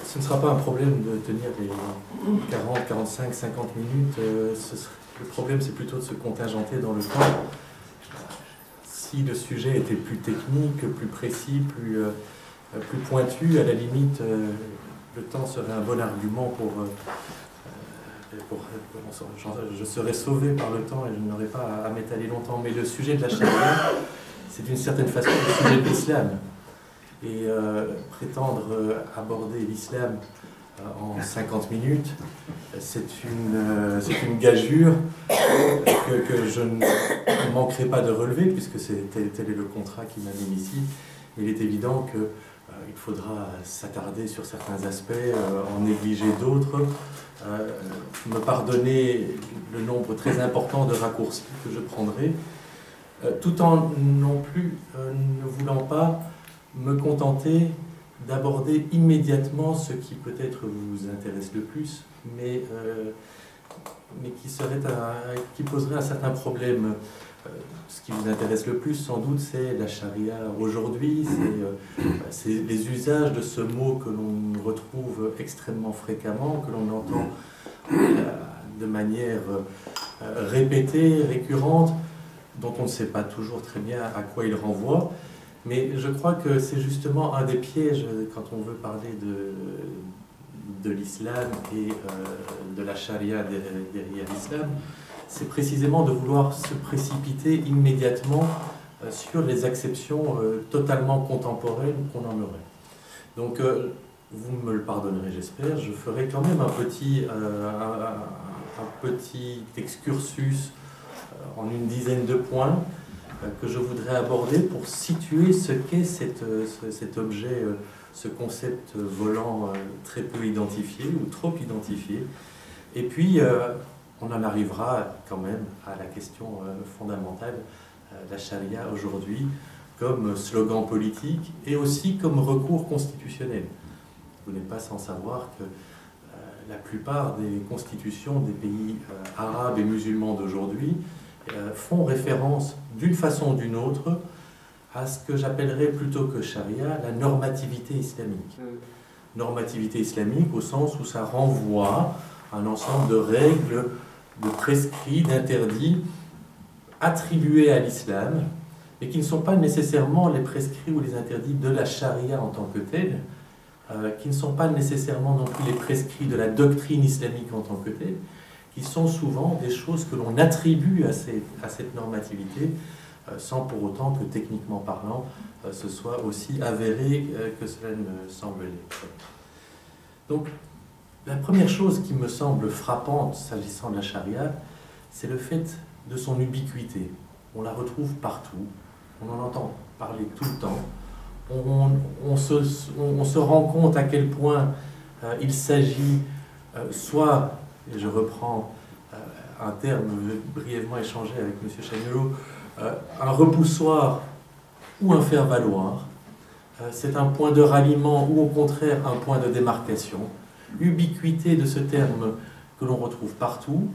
Ce ne sera pas un problème de tenir les 40, 45, 50 minutes. Le problème, c'est plutôt de se contingenter dans le temps. Si le sujet était plus technique, plus précis, plus pointu, à la limite, le temps serait un bon argument je serais sauvé par le temps et je n'aurais pas à m'étaler longtemps. Mais le sujet de la charia, c'est d'une certaine façon le sujet de l'islam. Et prétendre aborder l'islam en 50 minutes, c'est une gageure que je ne manquerai pas de relever, puisque tel est le contrat qui m'amène ici. Il est évident qu'il faudra s'attarder sur certains aspects, en négliger d'autres, me pardonner le nombre très important de raccourcis que je prendrai, tout en non plus ne voulant pas me contenter d'aborder immédiatement ce qui peut-être vous intéresse le plus, mais qui poserait un certain problème. Ce qui vous intéresse le plus, sans doute, c'est la charia aujourd'hui, c'est les usages de ce mot que l'on retrouve extrêmement fréquemment, que l'on entend de manière répétée, récurrente, dont on ne sait pas toujours très bien à quoi il renvoie. Mais je crois que c'est justement un des pièges quand on veut parler de l'islam et de la charia derrière l'islam, c'est précisément de vouloir se précipiter immédiatement sur les acceptions totalement contemporaines qu'on en aurait. Donc, vous me le pardonnerez, j'espère, je ferai quand même un petit excursus en une dizaine de points que je voudrais aborder pour situer ce qu'est cet objet, ce concept volant très peu identifié ou trop identifié. Et puis, on en arrivera quand même à la question fondamentale, la charia aujourd'hui, comme slogan politique et aussi comme recours constitutionnel. Vous n'êtes pas sans savoir que la plupart des constitutions des pays arabes et musulmans d'aujourd'hui font référence d'une façon ou d'une autre à ce que j'appellerais plutôt que charia la normativité islamique. Normativité islamique au sens où ça renvoie à un ensemble de règles, de prescrits, d'interdits attribués à l'islam, mais qui ne sont pas nécessairement les prescrits ou les interdits de la charia en tant que telle, qui ne sont pas nécessairement non plus les prescrits de la doctrine islamique en tant que telle, qui sont souvent des choses que l'on attribue à cette normativité, sans pour autant que, techniquement parlant, ce soit aussi avéré que cela ne semble l'être. Donc, la première chose qui me semble frappante s'agissant de la charia, c'est le fait de son ubiquité. On la retrouve partout, on en entend parler tout le temps, on se rend compte à quel point il s'agit soit, et je reprends un terme brièvement échangé avec M. Chagnolot, un repoussoir ou un faire-valoir. C'est un point de ralliement ou au contraire un point de démarcation. Ubiquité de ce terme que l'on retrouve partout,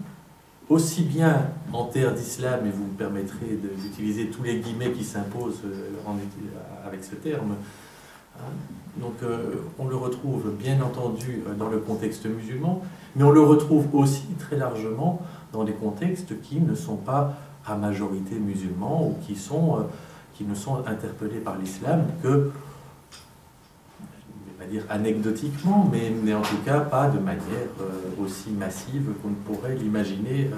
aussi bien en terre d'islam, et vous me permettrez d'utiliser tous les guillemets qui s'imposent avec ce terme. Donc on le retrouve bien entendu dans le contexte musulman, mais on le retrouve aussi très largement dans des contextes qui ne sont pas à majorité musulmans ou qui ne sont interpellés par l'islam que, je ne vais pas dire anecdotiquement, mais en tout cas pas de manière aussi massive qu'on ne pourrait l'imaginer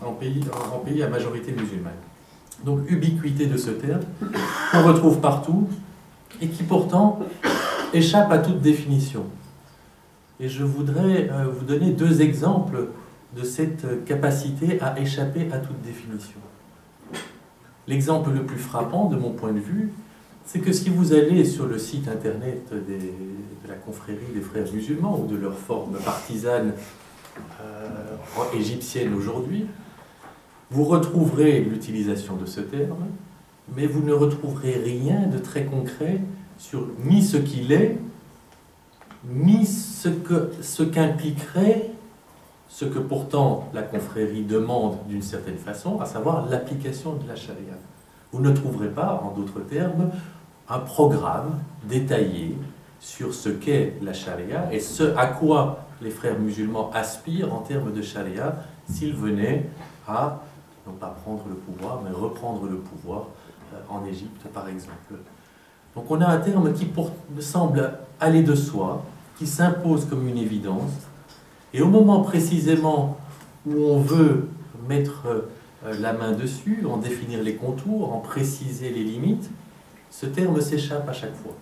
en pays à majorité musulmane. Donc ubiquité de ce terme qu'on retrouve partout et qui pourtant échappe à toute définition. Et je voudrais vous donner deux exemples de cette capacité à échapper à toute définition. L'exemple le plus frappant, de mon point de vue, c'est que si vous allez sur le site internet de la confrérie des frères musulmans ou de leur forme partisane égyptienne aujourd'hui, vous retrouverez l'utilisation de ce terme, mais vous ne retrouverez rien de très concret sur ni ce qu'il est, ni ce qu'impliquerait ce que pourtant la confrérie demande d'une certaine façon, à savoir l'application de la charia. Vous ne trouverez pas, en d'autres termes, un programme détaillé sur ce qu'est la charia et ce à quoi les frères musulmans aspirent en termes de charia s'ils venaient à, non pas prendre le pouvoir, mais reprendre le pouvoir en Égypte par exemple. Donc on a un terme qui semble aller de soi, qui s'impose comme une évidence, et au moment précisément où on veut mettre la main dessus, en définir les contours, en préciser les limites, ce terme s'échappe à chaque fois.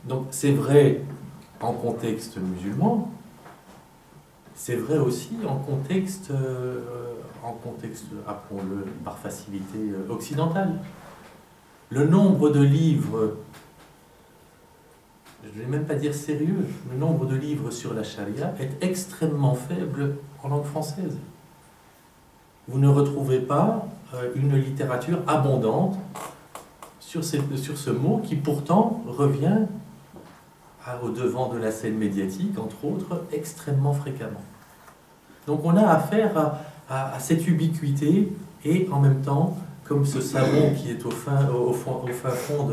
Donc c'est vrai en contexte musulman, c'est vrai aussi en contexte appelons-le par facilité, occidental. Le nombre de livres, je ne vais même pas dire sérieux, le nombre de livres sur la charia est extrêmement faible en langue française. Vous ne retrouvez pas une littérature abondante sur ce mot qui pourtant revient au devant de la scène médiatique, entre autres, extrêmement fréquemment. Donc on a affaire à cette ubiquité et en même temps, comme ce savon qui est au fin fond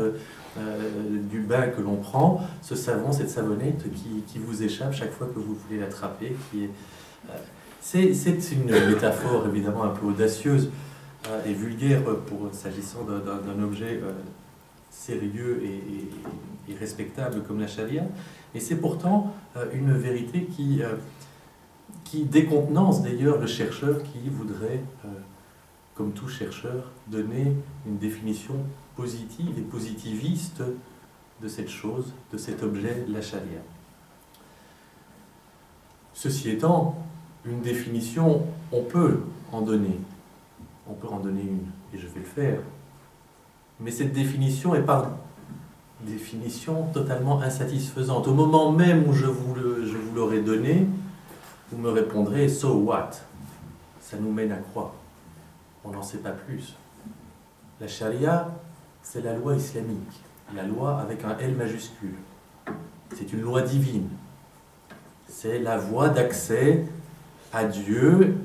du bain que l'on prend, ce savon, cette savonnette qui vous échappe chaque fois que vous voulez l'attraper, c'est une métaphore évidemment un peu audacieuse et vulgaire s'agissant d'un objet sérieux et respectable comme la charia, et c'est pourtant une vérité qui décontenance d'ailleurs le chercheur qui voudrait, comme tout chercheur, donner une définition positive et positiviste de cette chose, de cet objet, la charia. Ceci étant, une définition, on peut en donner. On peut en donner une, et je vais le faire. Mais cette définition est par définition totalement insatisfaisante. Au moment même où je vous l'aurai donnée, vous me répondrez « so what ?» Ça nous mène à quoi? On n'en sait pas plus. La charia, c'est la loi islamique, la loi avec un L majuscule. C'est une loi divine. C'est la voie d'accès à Dieu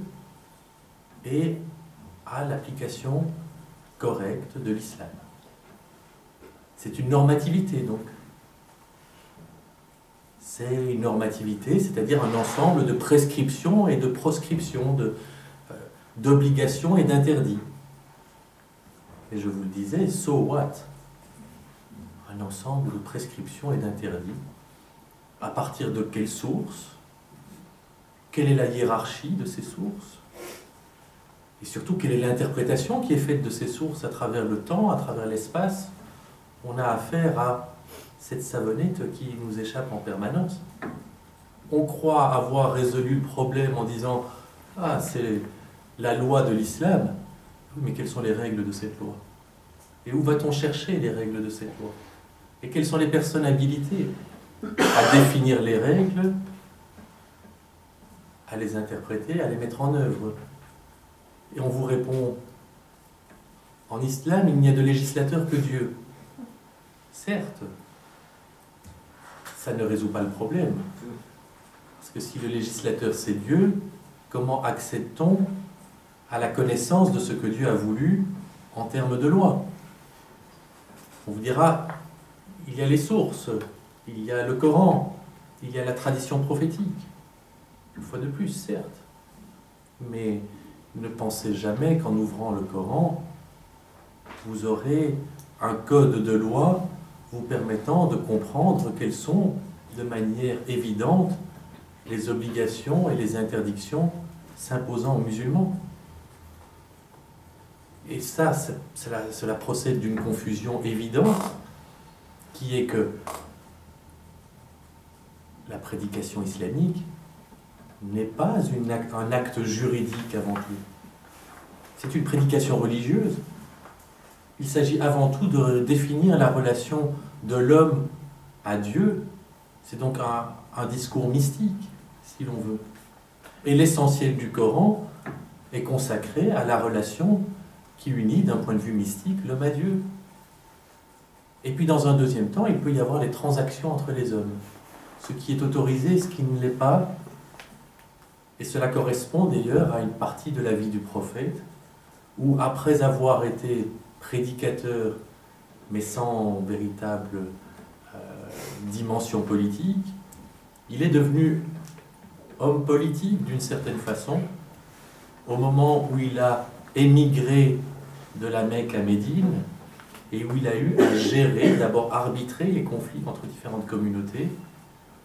et à l'application correcte de l'islam. C'est une normativité, donc. C'est une normativité, c'est-à-dire un ensemble de prescriptions et de proscriptions, d'obligations et d'interdits. Et je vous le disais, so what? Un ensemble de prescriptions et d'interdits. À partir de quelles sources? Quelle est la hiérarchie de ces sources? Et surtout, quelle est l'interprétation qui est faite de ces sources à travers le temps, à travers l'espace? On a affaire à cette savonnette qui nous échappe en permanence. On croit avoir résolu le problème en disant « Ah, c'est la loi de l'islam ». Mais quelles sont les règles de cette loi? Et où va-t-on chercher les règles de cette loi? Et quelles sont les personnes habilitées à définir les règles, à les interpréter, à les mettre en œuvre? Et on vous répond, en islam, il n'y a de législateur que Dieu. Certes, ça ne résout pas le problème. Parce que si le législateur c'est Dieu, comment accède-t-on à la connaissance de ce que Dieu a voulu en termes de loi? On vous dira, il y a les sources, il y a le Coran, il y a la tradition prophétique. Une fois de plus, certes. Mais ne pensez jamais qu'en ouvrant le Coran, vous aurez un code de loi vous permettant de comprendre quelles sont, de manière évidente, les obligations et les interdictions s'imposant aux musulmans. Et ça, cela procède d'une confusion évidente, qui est que la prédication islamique n'est pas un acte juridique avant tout. C'est une prédication religieuse. Il s'agit avant tout de définir la relation de l'homme à Dieu. C'est donc un discours mystique, si l'on veut. Et l'essentiel du Coran est consacré à la relation qui unit, d'un point de vue mystique, l'homme à Dieu. Et puis, dans un deuxième temps, il peut y avoir les transactions entre les hommes. Ce qui est autorisé et ce qui ne l'est pas. Et cela correspond d'ailleurs à une partie de la vie du prophète, où après avoir été prédicateur, mais sans véritable dimension politique. Il est devenu homme politique d'une certaine façon au moment où il a émigré de la Mecque à Médine et où il a eu à gérer, d'abord arbitrer les conflits entre différentes communautés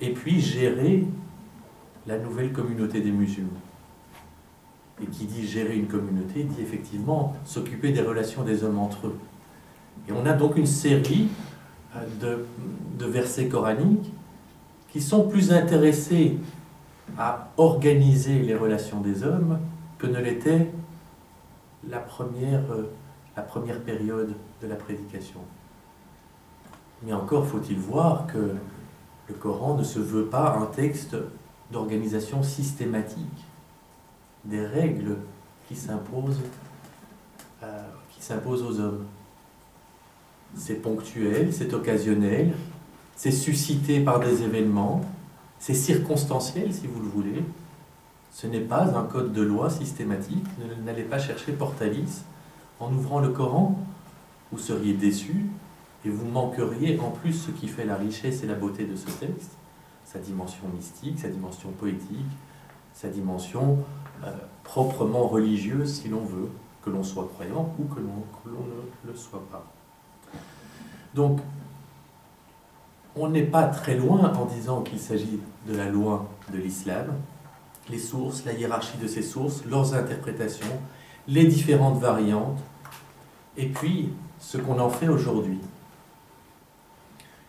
et puis gérer la nouvelle communauté des musulmans. Et qui dit gérer une communauté dit effectivement s'occuper des relations des hommes entre eux. Et on a donc une série de versets coraniques qui sont plus intéressés à organiser les relations des hommes que ne l'était la première période de la prédication. Mais encore faut-il voir que le Coran ne se veut pas un texte d'organisation systématique, des règles qui s'imposent aux hommes. C'est ponctuel, c'est occasionnel, c'est suscité par des événements, c'est circonstanciel si vous le voulez. Ce n'est pas un code de loi systématique. N'allez pas chercher Portalis en ouvrant le Coran. Vous seriez déçus et vous manqueriez en plus ce qui fait la richesse et la beauté de ce texte, sa dimension mystique, sa dimension poétique, sa dimension proprement religieuse si l'on veut, que l'on soit croyant ou que l'on ne le soit pas. Donc, on n'est pas très loin en disant qu'il s'agit de la loi de l'islam, les sources, la hiérarchie de ces sources, leurs interprétations, les différentes variantes, et puis ce qu'on en fait aujourd'hui.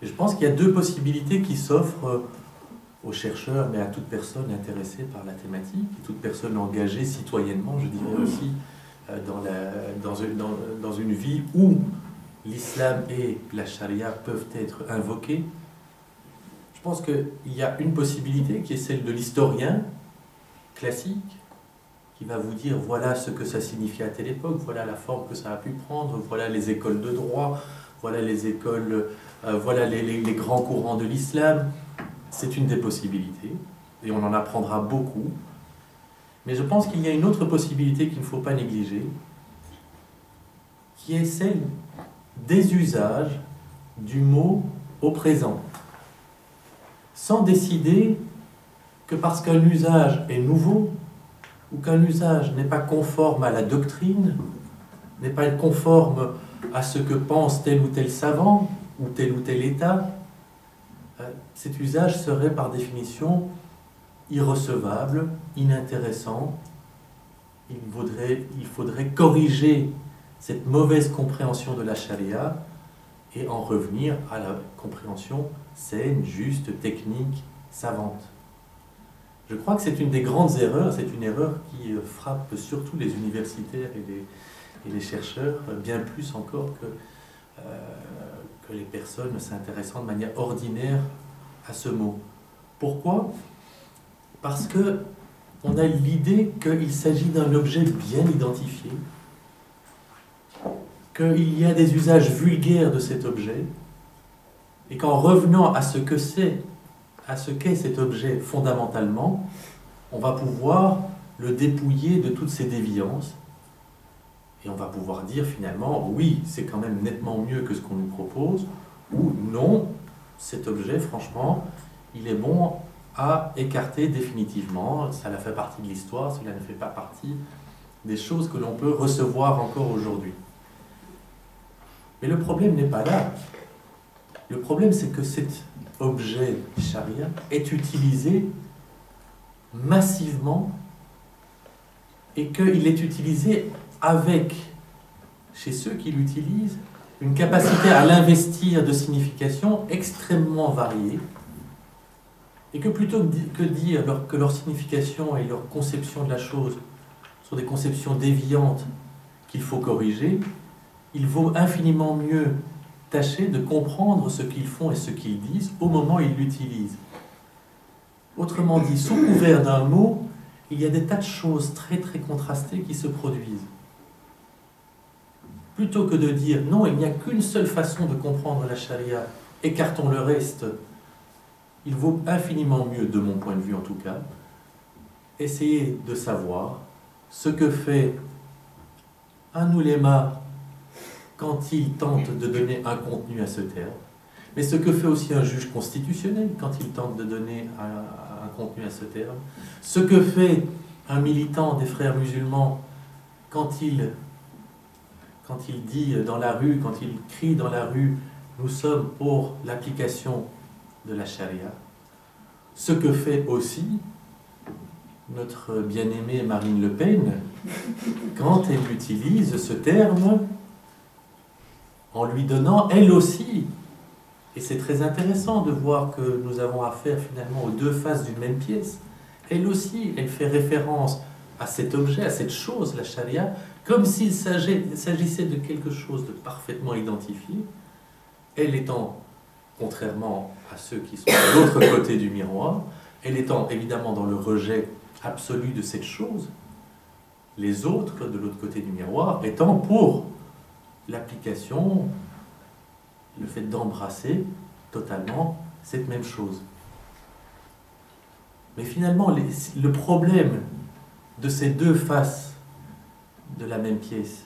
Et je pense qu'il y a deux possibilités qui s'offrent aux chercheurs, mais à toute personne intéressée par la thématique, et toute personne engagée citoyennement, je dirais aussi, dans une vie où l'islam et la charia peuvent être invoqués. Je pense qu'il y a une possibilité qui est celle de l'historien classique, qui va vous dire voilà ce que ça signifiait à telle époque, voilà la forme que ça a pu prendre, voilà les écoles de droit, voilà les écoles, voilà les grands courants de l'islam. C'est une des possibilités, et on en apprendra beaucoup. Mais je pense qu'il y a une autre possibilité qu'il ne faut pas négliger, qui est celle des usages du mot au présent, sans décider que parce qu'un usage est nouveau, ou qu'un usage n'est pas conforme à la doctrine, n'est pas conforme à ce que pense tel ou tel savant, ou tel État, cet usage serait par définition irrecevable, inintéressant. Il faudrait corriger cette mauvaise compréhension de la charia et en revenir à la compréhension saine, juste, technique, savante. Je crois que c'est une des grandes erreurs, c'est une erreur qui frappe surtout les universitaires et les chercheurs, bien plus encore que les personnes s'intéressant de manière ordinaire à ce mot. Pourquoi ? Parce qu'on a l'idée qu'il s'agit d'un objet bien identifié, qu'il y a des usages vulgaires de cet objet, et qu'en revenant à ce qu'est cet objet fondamentalement, on va pouvoir le dépouiller de toutes ses déviances, et on va pouvoir dire finalement, oui, c'est quand même nettement mieux que ce qu'on nous propose, ou non, cet objet, franchement, il est bon à écarter définitivement, cela fait partie de l'histoire, cela ne fait pas partie des choses que l'on peut recevoir encore aujourd'hui. Mais le problème n'est pas là. Le problème, c'est que cet objet charia est utilisé massivement et qu'il est utilisé avec, chez ceux qui l'utilisent, une capacité à l'investir de significations extrêmement variées, et que plutôt que dire que leur signification et leur conception de la chose sont des conceptions déviantes qu'il faut corriger, il vaut infiniment mieux tâcher de comprendre ce qu'ils font et ce qu'ils disent au moment où ils l'utilisent. Autrement dit, sous couvert d'un mot, il y a des tas de choses très très contrastées qui se produisent. Plutôt que de dire non, il n'y a qu'une seule façon de comprendre la charia, écartons le reste, il vaut infiniment mieux, de mon point de vue en tout cas, essayer de savoir ce que fait un ouléma quand il tente de donner un contenu à ce terme, mais ce que fait aussi un juge constitutionnel quand il tente de donner un contenu à ce terme, ce que fait un militant des frères musulmans quand il dit dans la rue, quand il crie dans la rue « Nous sommes pour l'application de la charia », ce que fait aussi notre bien-aimée Marine Le Pen quand elle utilise ce terme en lui donnant elle aussi, et c'est très intéressant de voir que nous avons affaire finalement aux deux faces d'une même pièce, elle aussi, elle fait référence à cet objet, à cette chose, la charia, comme s'il s'agissait de quelque chose de parfaitement identifié, elle étant, contrairement à ceux qui sont de l'autre côté du miroir, elle étant évidemment dans le rejet absolu de cette chose, les autres de l'autre côté du miroir étant pour l'application, le fait d'embrasser totalement cette même chose. Mais finalement, le problème de ces deux faces de la même pièce,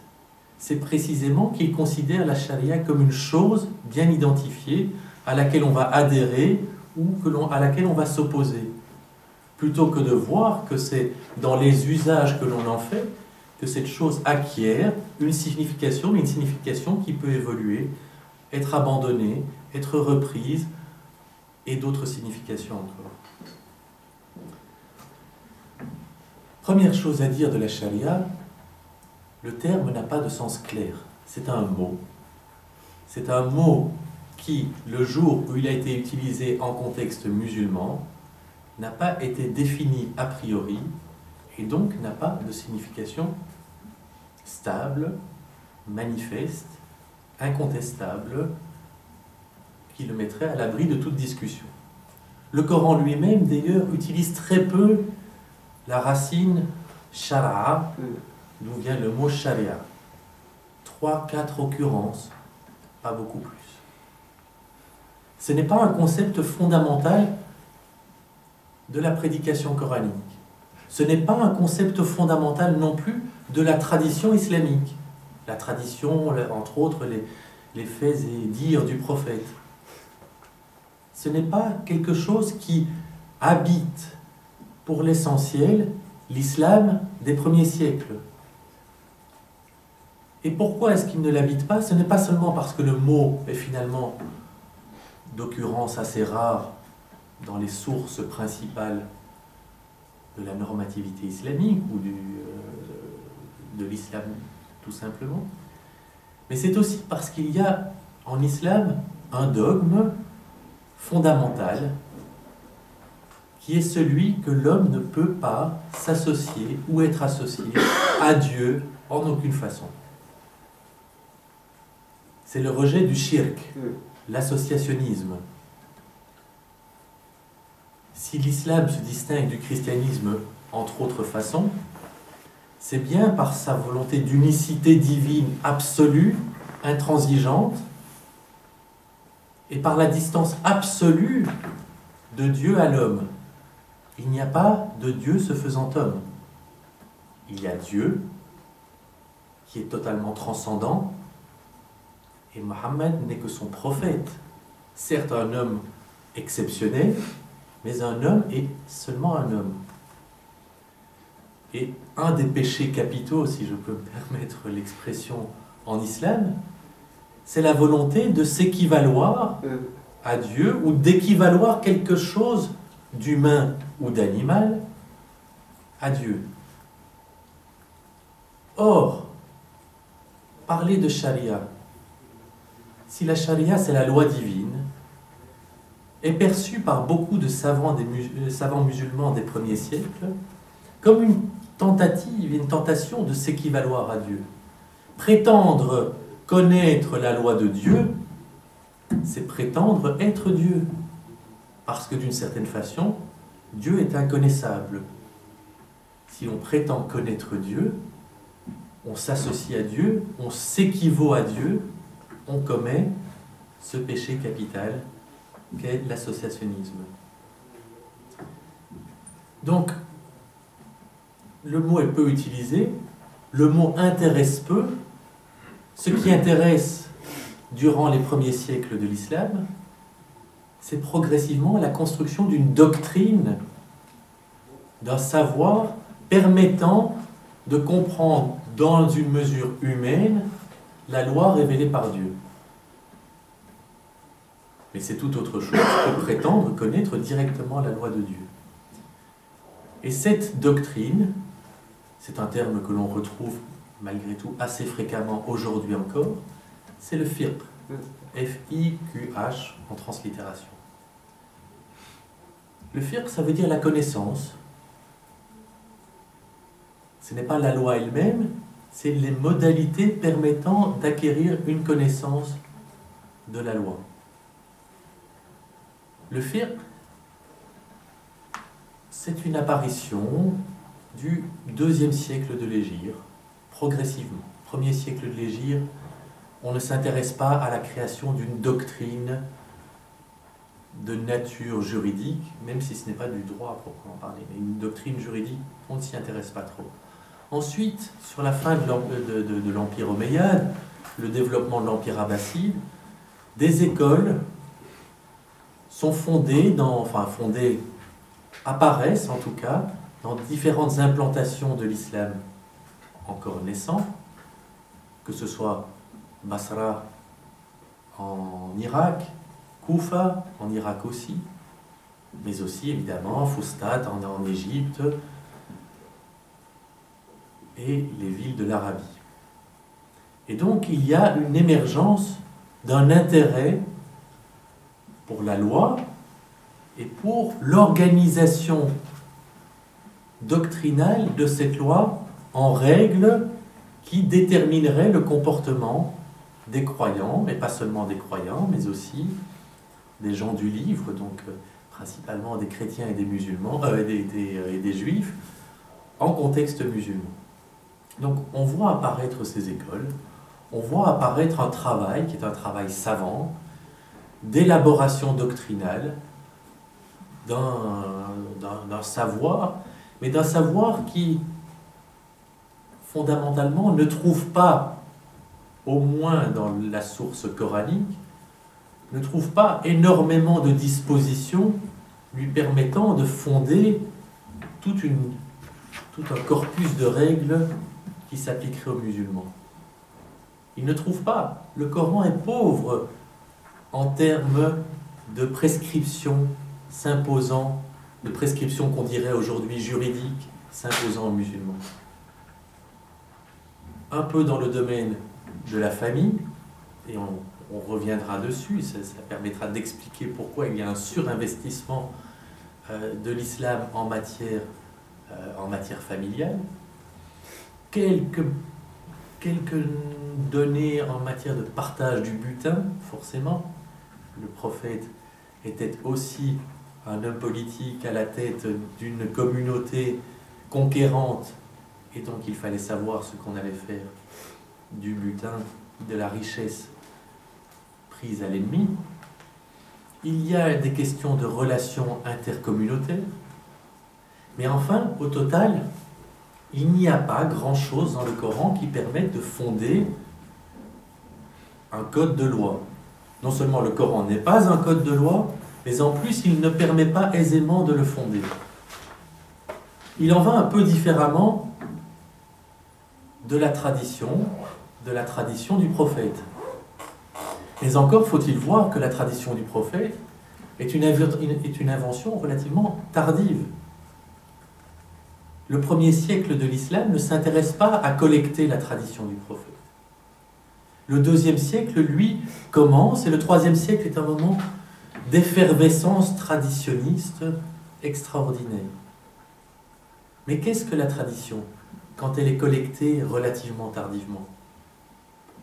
c'est précisément qu'ils considèrent la charia comme une chose bien identifiée à laquelle on va adhérer ou à laquelle on va s'opposer, plutôt que de voir que c'est dans les usages que l'on en fait que cette chose acquiert une signification, mais une signification qui peut évoluer, être abandonnée, être reprise, et d'autres significations encore. Première chose à dire de la charia, le terme n'a pas de sens clair. C'est un mot. C'est un mot qui, le jour où il a été utilisé en contexte musulman, n'a pas été défini a priori, et donc n'a pas de signification stable, manifeste, incontestable, qui le mettrait à l'abri de toute discussion. Le Coran lui-même, d'ailleurs, utilise très peu la racine shara'a, d'où vient le mot sharia. 3-4 occurrences, pas beaucoup plus. Ce n'est pas un concept fondamental de la prédication coranique. Ce n'est pas un concept fondamental non plus de la tradition islamique. La tradition, entre autres, les faits et dires du prophète. Ce n'est pas quelque chose qui habite, pour l'essentiel, l'islam des premiers siècles. Et pourquoi est-ce qu'il ne l'habite pas? Ce n'est pas seulement parce que le mot est finalement d'occurrence assez rare dans les sources principales de la normativité islamique ou de l'islam tout simplement, mais c'est aussi parce qu'il y a en islam un dogme fondamental qui est celui que l'homme ne peut pas s'associer ou être associé à Dieu en aucune façon. C'est le rejet du shirk, l'associationnisme. Si l'islam se distingue du christianisme, entre autres façons, c'est bien par sa volonté d'unicité divine absolue, intransigeante, et par la distance absolue de Dieu à l'homme. Il n'y a pas de Dieu se faisant homme. Il y a Dieu qui est totalement transcendant, et Mohammed n'est que son prophète. Certes un homme exceptionnel, mais un homme est seulement un homme. Et un des péchés capitaux, si je peux me permettre l'expression en islam, c'est la volonté de s'équivaloir à Dieu ou d'équivaloir quelque chose d'humain ou d'animal à Dieu. Or, parler de charia, si la charia c'est la loi divine, est perçue par beaucoup de savants musulmans des premiers siècles comme une tentative, une tentation de s'équivaloir à Dieu. Prétendre connaître la loi de Dieu, c'est prétendre être Dieu. Parce que d'une certaine façon, Dieu est inconnaissable. Si on prétend connaître Dieu, on s'associe à Dieu, on s'équivaut à Dieu, on commet ce péché capital qu'est l'associationnisme. Donc, le mot est peu utilisé, le mot intéresse peu. Ce qui intéresse durant les premiers siècles de l'islam, c'est progressivement la construction d'une doctrine, d'un savoir permettant de comprendre dans une mesure humaine la loi révélée par Dieu. Mais c'est tout autre chose que prétendre connaître directement la loi de Dieu. Et cette doctrine, c'est un terme que l'on retrouve malgré tout assez fréquemment aujourd'hui encore, c'est le fiqh, F-I-Q-H en translittération. Le fiqh, ça veut dire la connaissance. Ce n'est pas la loi elle-même, c'est les modalités permettant d'acquérir une connaissance de la loi. Le fiqh, c'est une apparition du deuxième siècle de l'Hégire, progressivement. Premier siècle de l'Hégire, on ne s'intéresse pas à la création d'une doctrine de nature juridique, même si ce n'est pas du droit à proprement parler, mais une doctrine juridique, on ne s'y intéresse pas trop. Ensuite, sur la fin de l'Empire omeyyade, le développement de l'Empire abbasside, des écoles sont apparaissent en tout cas dans différentes implantations de l'islam encore naissant, que ce soit Basra en Irak, Koufa en Irak aussi, mais aussi évidemment Fustat en Égypte et les villes de l'Arabie. Et donc il y a une émergence d'un intérêt pour la loi et pour l'organisation doctrinale de cette loi en règles qui détermineraient le comportement des croyants, et pas seulement des croyants, mais aussi des gens du livre, donc principalement des chrétiens et des musulmans, et des juifs, en contexte musulman. Donc on voit apparaître ces écoles, on voit apparaître un travail qui est un travail savant, d'élaboration doctrinale, d'un savoir, mais d'un savoir qui, fondamentalement, ne trouve pas, au moins dans la source coranique, ne trouve pas énormément de dispositions lui permettant de fonder tout un corpus de règles qui s'appliquerait aux musulmans. Il ne trouve pas. Le Coran est pauvre en termes de prescriptions s'imposant, de prescriptions qu'on dirait aujourd'hui juridiques, s'imposant aux musulmans. Un peu dans le domaine de la famille, et on reviendra dessus, ça permettra d'expliquer pourquoi il y a un surinvestissement de l'islam en matière familiale. Quelques données en matière de partage du butin, forcément. Le prophète était aussi un homme politique à la tête d'une communauté conquérante, et donc il fallait savoir ce qu'on allait faire du butin, de la richesse prise à l'ennemi. Il y a des questions de relations intercommunautaires, mais enfin, au total, il n'y a pas grand-chose dans le Coran qui permette de fonder un code de loi. Non seulement le Coran n'est pas un code de loi, mais en plus il ne permet pas aisément de le fonder. Il en va un peu différemment de la tradition du prophète. Mais encore faut-il voir que la tradition du prophète est une invention relativement tardive. Le premier siècle de l'islam ne s'intéresse pas à collecter la tradition du prophète. Le deuxième siècle, lui, commence, et le troisième siècle est un moment d'effervescence traditionniste extraordinaire. Mais qu'est-ce que la tradition quand elle est collectée relativement tardivement?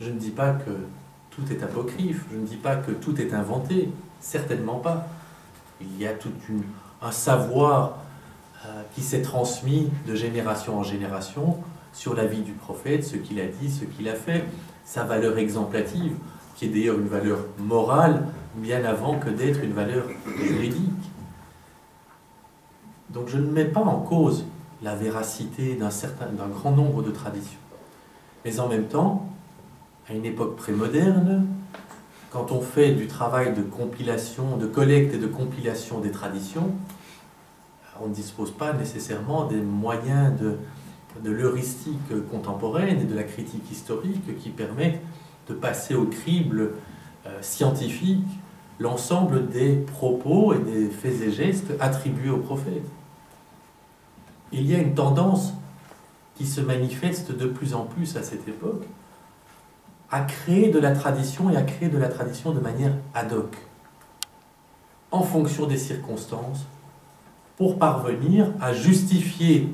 Je ne dis pas que tout est apocryphe, je ne dis pas que tout est inventé, certainement pas. Il y a tout un savoir qui s'est transmis de génération en génération sur la vie du prophète, ce qu'il a dit, ce qu'il a fait, sa valeur exemplative, qui est d'ailleurs une valeur morale, bien avant que d'être une valeur juridique. Donc je ne mets pas en cause la véracité d'un grand nombre de traditions. Mais en même temps, à une époque prémoderne, quand on fait du travail de compilation, de collecte et de compilation des traditions, on ne dispose pas nécessairement des moyens de l'heuristique contemporaine et de la critique historique qui permettent de passer au crible scientifique l'ensemble des propos et des faits et gestes attribués aux prophètes. Il y a une tendance qui se manifeste de plus en plus à cette époque à créer de la tradition et à créer de la tradition de manière ad hoc, en fonction des circonstances, pour parvenir à justifier,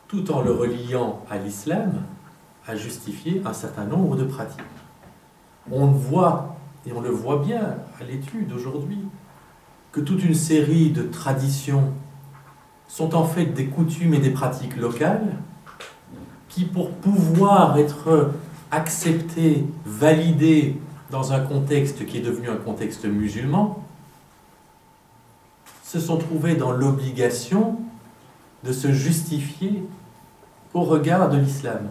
tout en le reliant à l'islam, à justifier un certain nombre de pratiques. On voit, et on le voit bien à l'étude aujourd'hui, que toute une série de traditions sont en fait des coutumes et des pratiques locales qui, pour pouvoir être acceptées, validées dans un contexte qui est devenu un contexte musulman, se sont trouvées dans l'obligation de se justifier au regard de l'islam.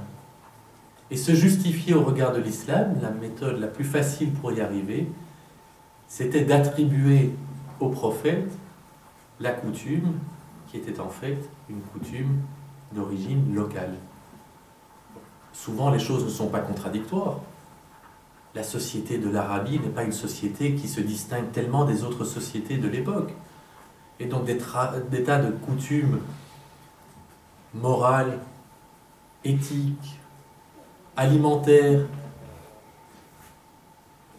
Et se justifier au regard de l'islam, la méthode la plus facile pour y arriver, c'était d'attribuer au prophète la coutume qui était en fait une coutume d'origine locale. Souvent, les choses ne sont pas contradictoires. La société de l'Arabie n'est pas une société qui se distingue tellement des autres sociétés de l'époque. Et donc des tas de coutumes morales, éthiques, alimentaires,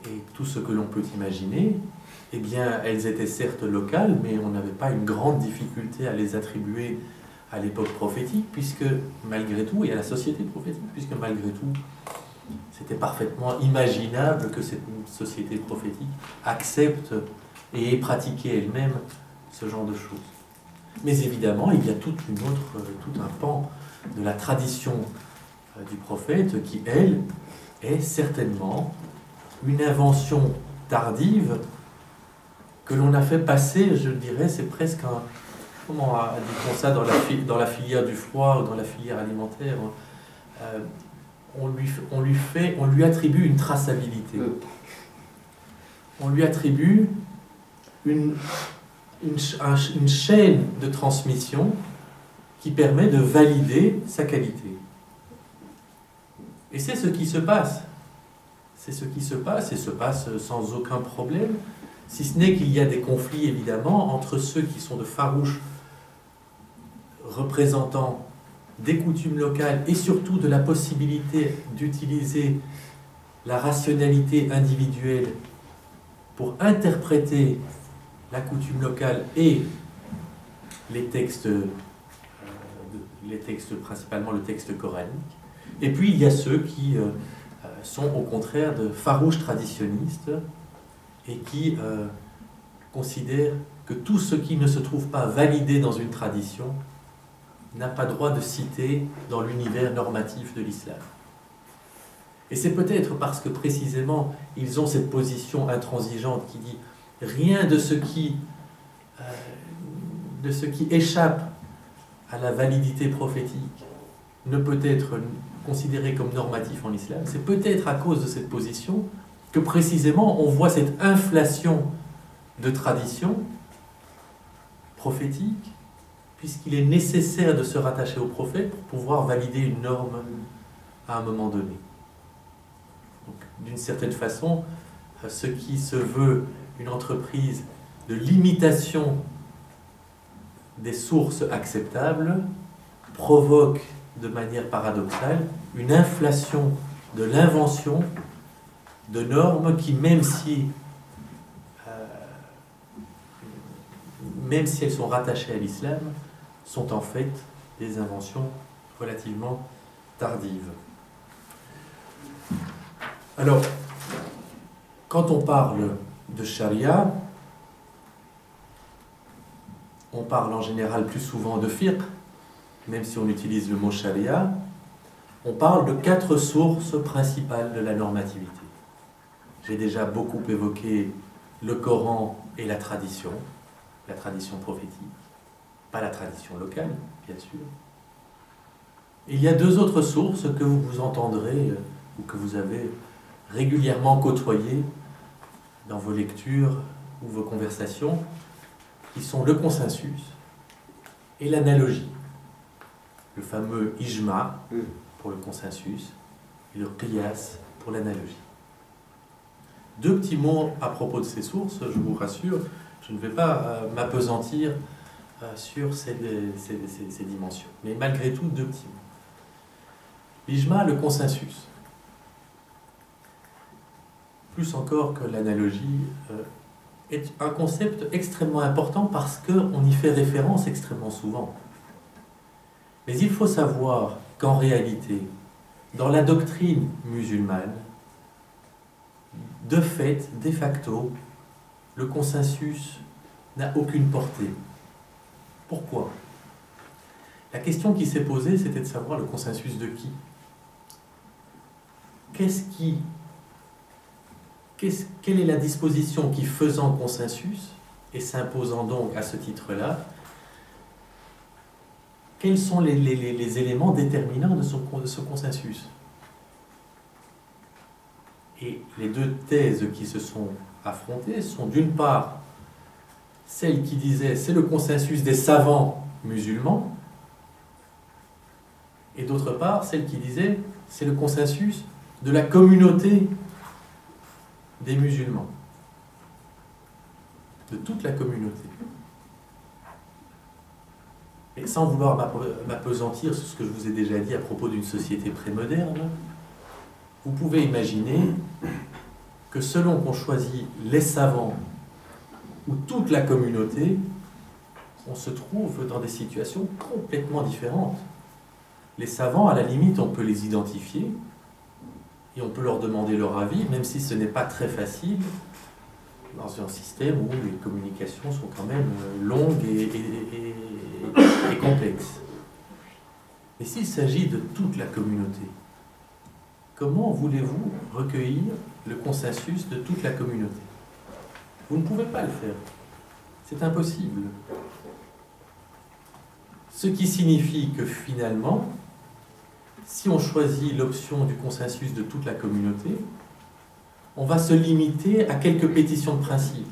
et tout ce que l'on peut imaginer, eh bien, elles étaient certes locales, mais on n'avait pas une grande difficulté à les attribuer à l'époque prophétique, puisque malgré tout, et à la société prophétique, puisque malgré tout, c'était parfaitement imaginable que cette société prophétique accepte et ait pratiqué elle-même ce genre de choses. Mais évidemment, il y a tout un pan de la tradition du prophète qui, elle, est certainement une invention tardive que l'on a fait passer, je dirais, c'est presque un... Comment dit-on ça dans la filière du froid ou dans la filière alimentaire, on lui attribue une traçabilité. On lui attribue une chaîne de transmission qui permet de valider sa qualité. Et c'est ce qui se passe. C'est ce qui se passe, et se passe sans aucun problème, si ce n'est qu'il y a des conflits, évidemment, entre ceux qui sont de farouches représentants des coutumes locales et surtout de la possibilité d'utiliser la rationalité individuelle pour interpréter la coutume locale et les textes principalement le texte coranique. Et puis il y a ceux qui sont au contraire de farouches traditionnistes et qui considèrent que tout ce qui ne se trouve pas validé dans une tradition n'a pas droit de citer dans l'univers normatif de l'islam. Et c'est peut-être parce que précisément ils ont cette position intransigeante qui dit rien de ce qui échappe à la validité prophétique ne peut être considéré comme normatif en islam. C'est peut-être à cause de cette position que précisément on voit cette inflation de traditions prophétiques, puisqu'il est nécessaire de se rattacher au prophète pour pouvoir valider une norme à un moment donné. D'une certaine façon, ce qui se veut une entreprise de limitation des sources acceptables provoque de manière paradoxale une inflation de l'invention de normes qui, même si elles sont rattachées à l'islam, sont en fait des inventions relativement tardives. Alors, quand on parle de charia, on parle en général plus souvent de fiqh, même si on utilise le mot charia, on parle de 4 sources principales de la normativité. J'ai déjà beaucoup évoqué le Coran et la tradition prophétique, pas la tradition locale, bien sûr. Il y a 2 autres sources que vous entendrez ou que vous avez régulièrement côtoyer dans vos lectures ou vos conversations, qui sont le consensus et l'analogie. Le fameux ijma pour le consensus et le qiyas pour l'analogie. Deux petits mots à propos de ces sources, je vous rassure, je ne vais pas m'appesantir sur ces dimensions. Mais malgré tout, deux petits mots. L'ijma, le consensus. Plus encore que l'analogie, est un concept extrêmement important parce qu'on y fait référence extrêmement souvent. Mais il faut savoir qu'en réalité, dans la doctrine musulmane, de fait, de facto, le consensus n'a aucune portée. Pourquoi? La question qui s'est posée, c'était de savoir le consensus de qui? Quelle est la disposition qui, faisant consensus, et s'imposant donc à ce titre-là, quels sont les éléments déterminants de ce consensus? Et les deux thèses qui se sont affrontées sont d'une part celle qui disait c'est le consensus des savants musulmans, et d'autre part celle qui disait c'est le consensus de la communauté des musulmans, de toute la communauté. Et sans vouloir m'appesantir sur ce que je vous ai déjà dit à propos d'une société prémoderne, vous pouvez imaginer que selon qu'on choisit les savants ou toute la communauté, on se trouve dans des situations complètement différentes. Les savants, à la limite, on peut les identifier et on peut leur demander leur avis, même si ce n'est pas très facile dans un système où les communications sont quand même longues et complexes. Mais s'il s'agit de toute la communauté, comment voulez-vous recueillir le consensus de toute la communauté? Vous ne pouvez pas le faire. C'est impossible. Ce qui signifie que finalement, si on choisit l'option du consensus de toute la communauté, on va se limiter à quelques pétitions de principe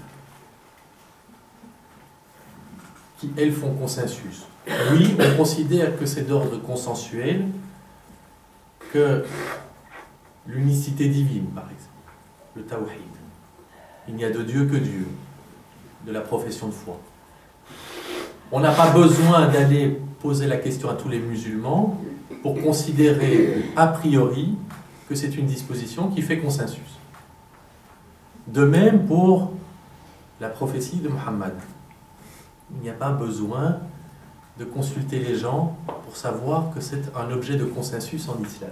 qui, elles, font consensus. Oui, on considère que c'est d'ordre consensuel, que l'unicité divine, par exemple, le tawhid, il n'y a de Dieu que Dieu, de la profession de foi. On n'a pas besoin d'aller poser la question à tous les musulmans pour considérer a priori que c'est une disposition qui fait consensus. De même pour la prophétie de Mohammed. Il n'y a pas besoin de consulter les gens pour savoir que c'est un objet de consensus en islam.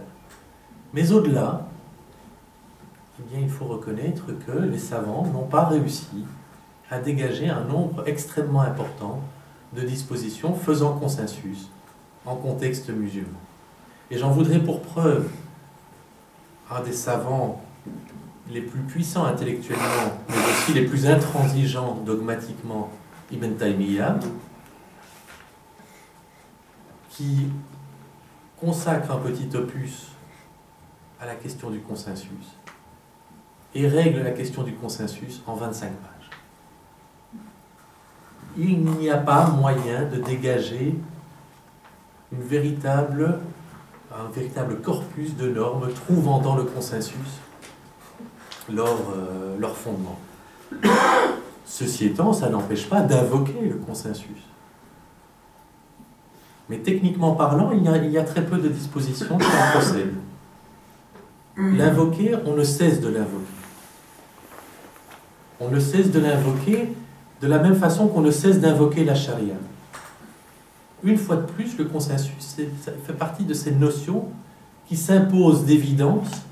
Mais au-delà, eh bien, il faut reconnaître que les savants n'ont pas réussi à dégager un nombre extrêmement important de dispositions faisant consensus en contexte musulman. Et j'en voudrais pour preuve un des savants les plus puissants intellectuellement, mais aussi les plus intransigeants dogmatiquement, Ibn Taymiyyah, qui consacre un petit opus à la question du consensus et règle la question du consensus en 25 pages. Il n'y a pas moyen de dégager un véritable corpus de normes trouvant dans le consensus leur fondement. Ceci étant, ça n'empêche pas d'invoquer le consensus. Mais techniquement parlant, il y a très peu de dispositions qui en procèdent. L'invoquer, on ne cesse de l'invoquer. On ne cesse de l'invoquer de la même façon qu'on ne cesse d'invoquer la charia. Une fois de plus, le consensus ça fait partie de ces notions qui s'imposent d'évidence,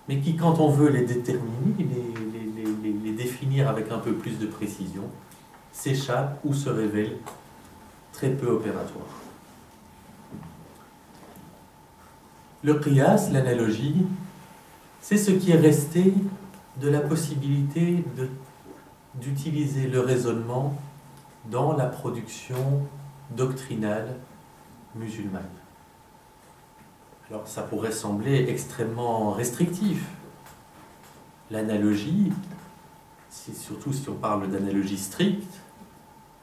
mais qui, quand on veut les déterminer, les définir avec un peu plus de précision, s'échappent ou se révèlent très peu opératoires. Le qiyas, l'analogie, c'est ce qui est resté de la possibilité d'utiliser le raisonnement dans la production doctrinale musulmane. Alors ça pourrait sembler extrêmement restrictif, l'analogie, surtout si on parle d'analogie stricte,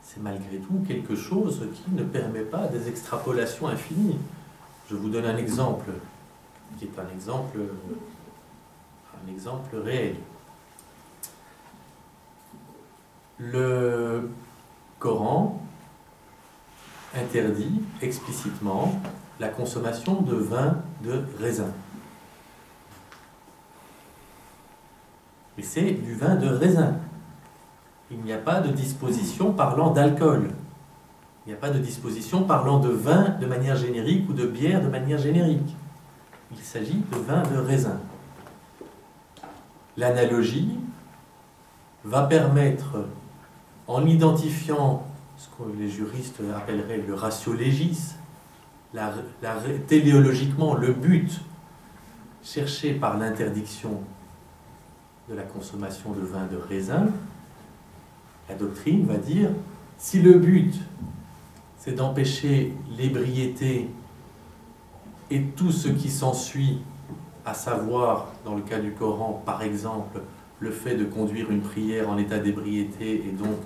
c'est malgré tout quelque chose qui ne permet pas des extrapolations infinies. Je vous donne un exemple, qui est un exemple réel. Le Coran interdit explicitement la consommation de vin de raisin. Et c'est du vin de raisin. Il n'y a pas de disposition parlant d'alcool. Il n'y a pas de disposition parlant de vin de manière générique ou de bière de manière générique. Il s'agit de vin de raisin. L'analogie va permettre, en identifiant ce que les juristes appelleraient le ratio legis, téléologiquement le but cherché par l'interdiction de la consommation de vin de raisin, la doctrine va dire, si le but c'est d'empêcher l'ébriété et tout ce qui s'ensuit, à savoir, dans le cas du Coran, par exemple, le fait de conduire une prière en état d'ébriété et donc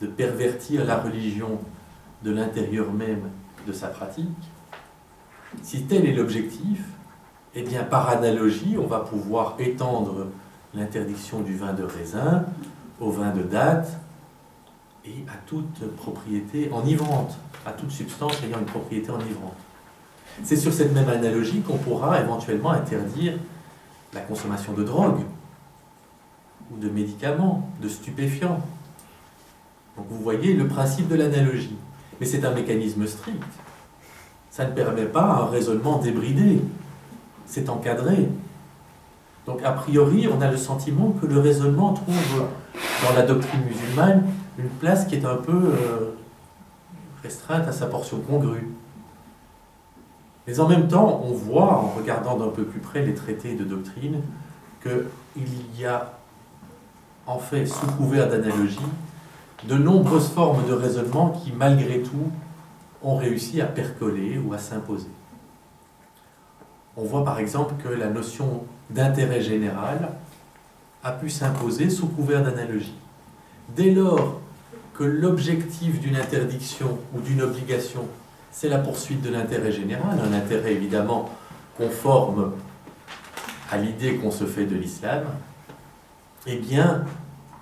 de pervertir la religion de l'intérieur même de sa pratique, si tel est l'objectif, eh bien par analogie, on va pouvoir étendre l'interdiction du vin de raisin au vin de date et à toute propriété enivrante, à toute substance ayant une propriété enivrante. C'est sur cette même analogie qu'on pourra éventuellement interdire la consommation de drogue ou de médicaments, de stupéfiants. Donc vous voyez le principe de l'analogie. Mais c'est un mécanisme strict. Ça ne permet pas un raisonnement débridé. C'est encadré. Donc a priori, on a le sentiment que le raisonnement trouve dans la doctrine musulmane une place qui est un peu restreinte à sa portion congrue. Mais en même temps, on voit, en regardant d'un peu plus près les traités de doctrine, qu'il y a, en fait, sous couvert d'analogie, de nombreuses formes de raisonnement qui, malgré tout, ont réussi à percoler ou à s'imposer. On voit par exemple que la notion d'intérêt général a pu s'imposer sous couvert d'analogie. Dès lors que l'objectif d'une interdiction ou d'une obligation, c'est la poursuite de l'intérêt général, un intérêt évidemment conforme à l'idée qu'on se fait de l'islam, eh bien,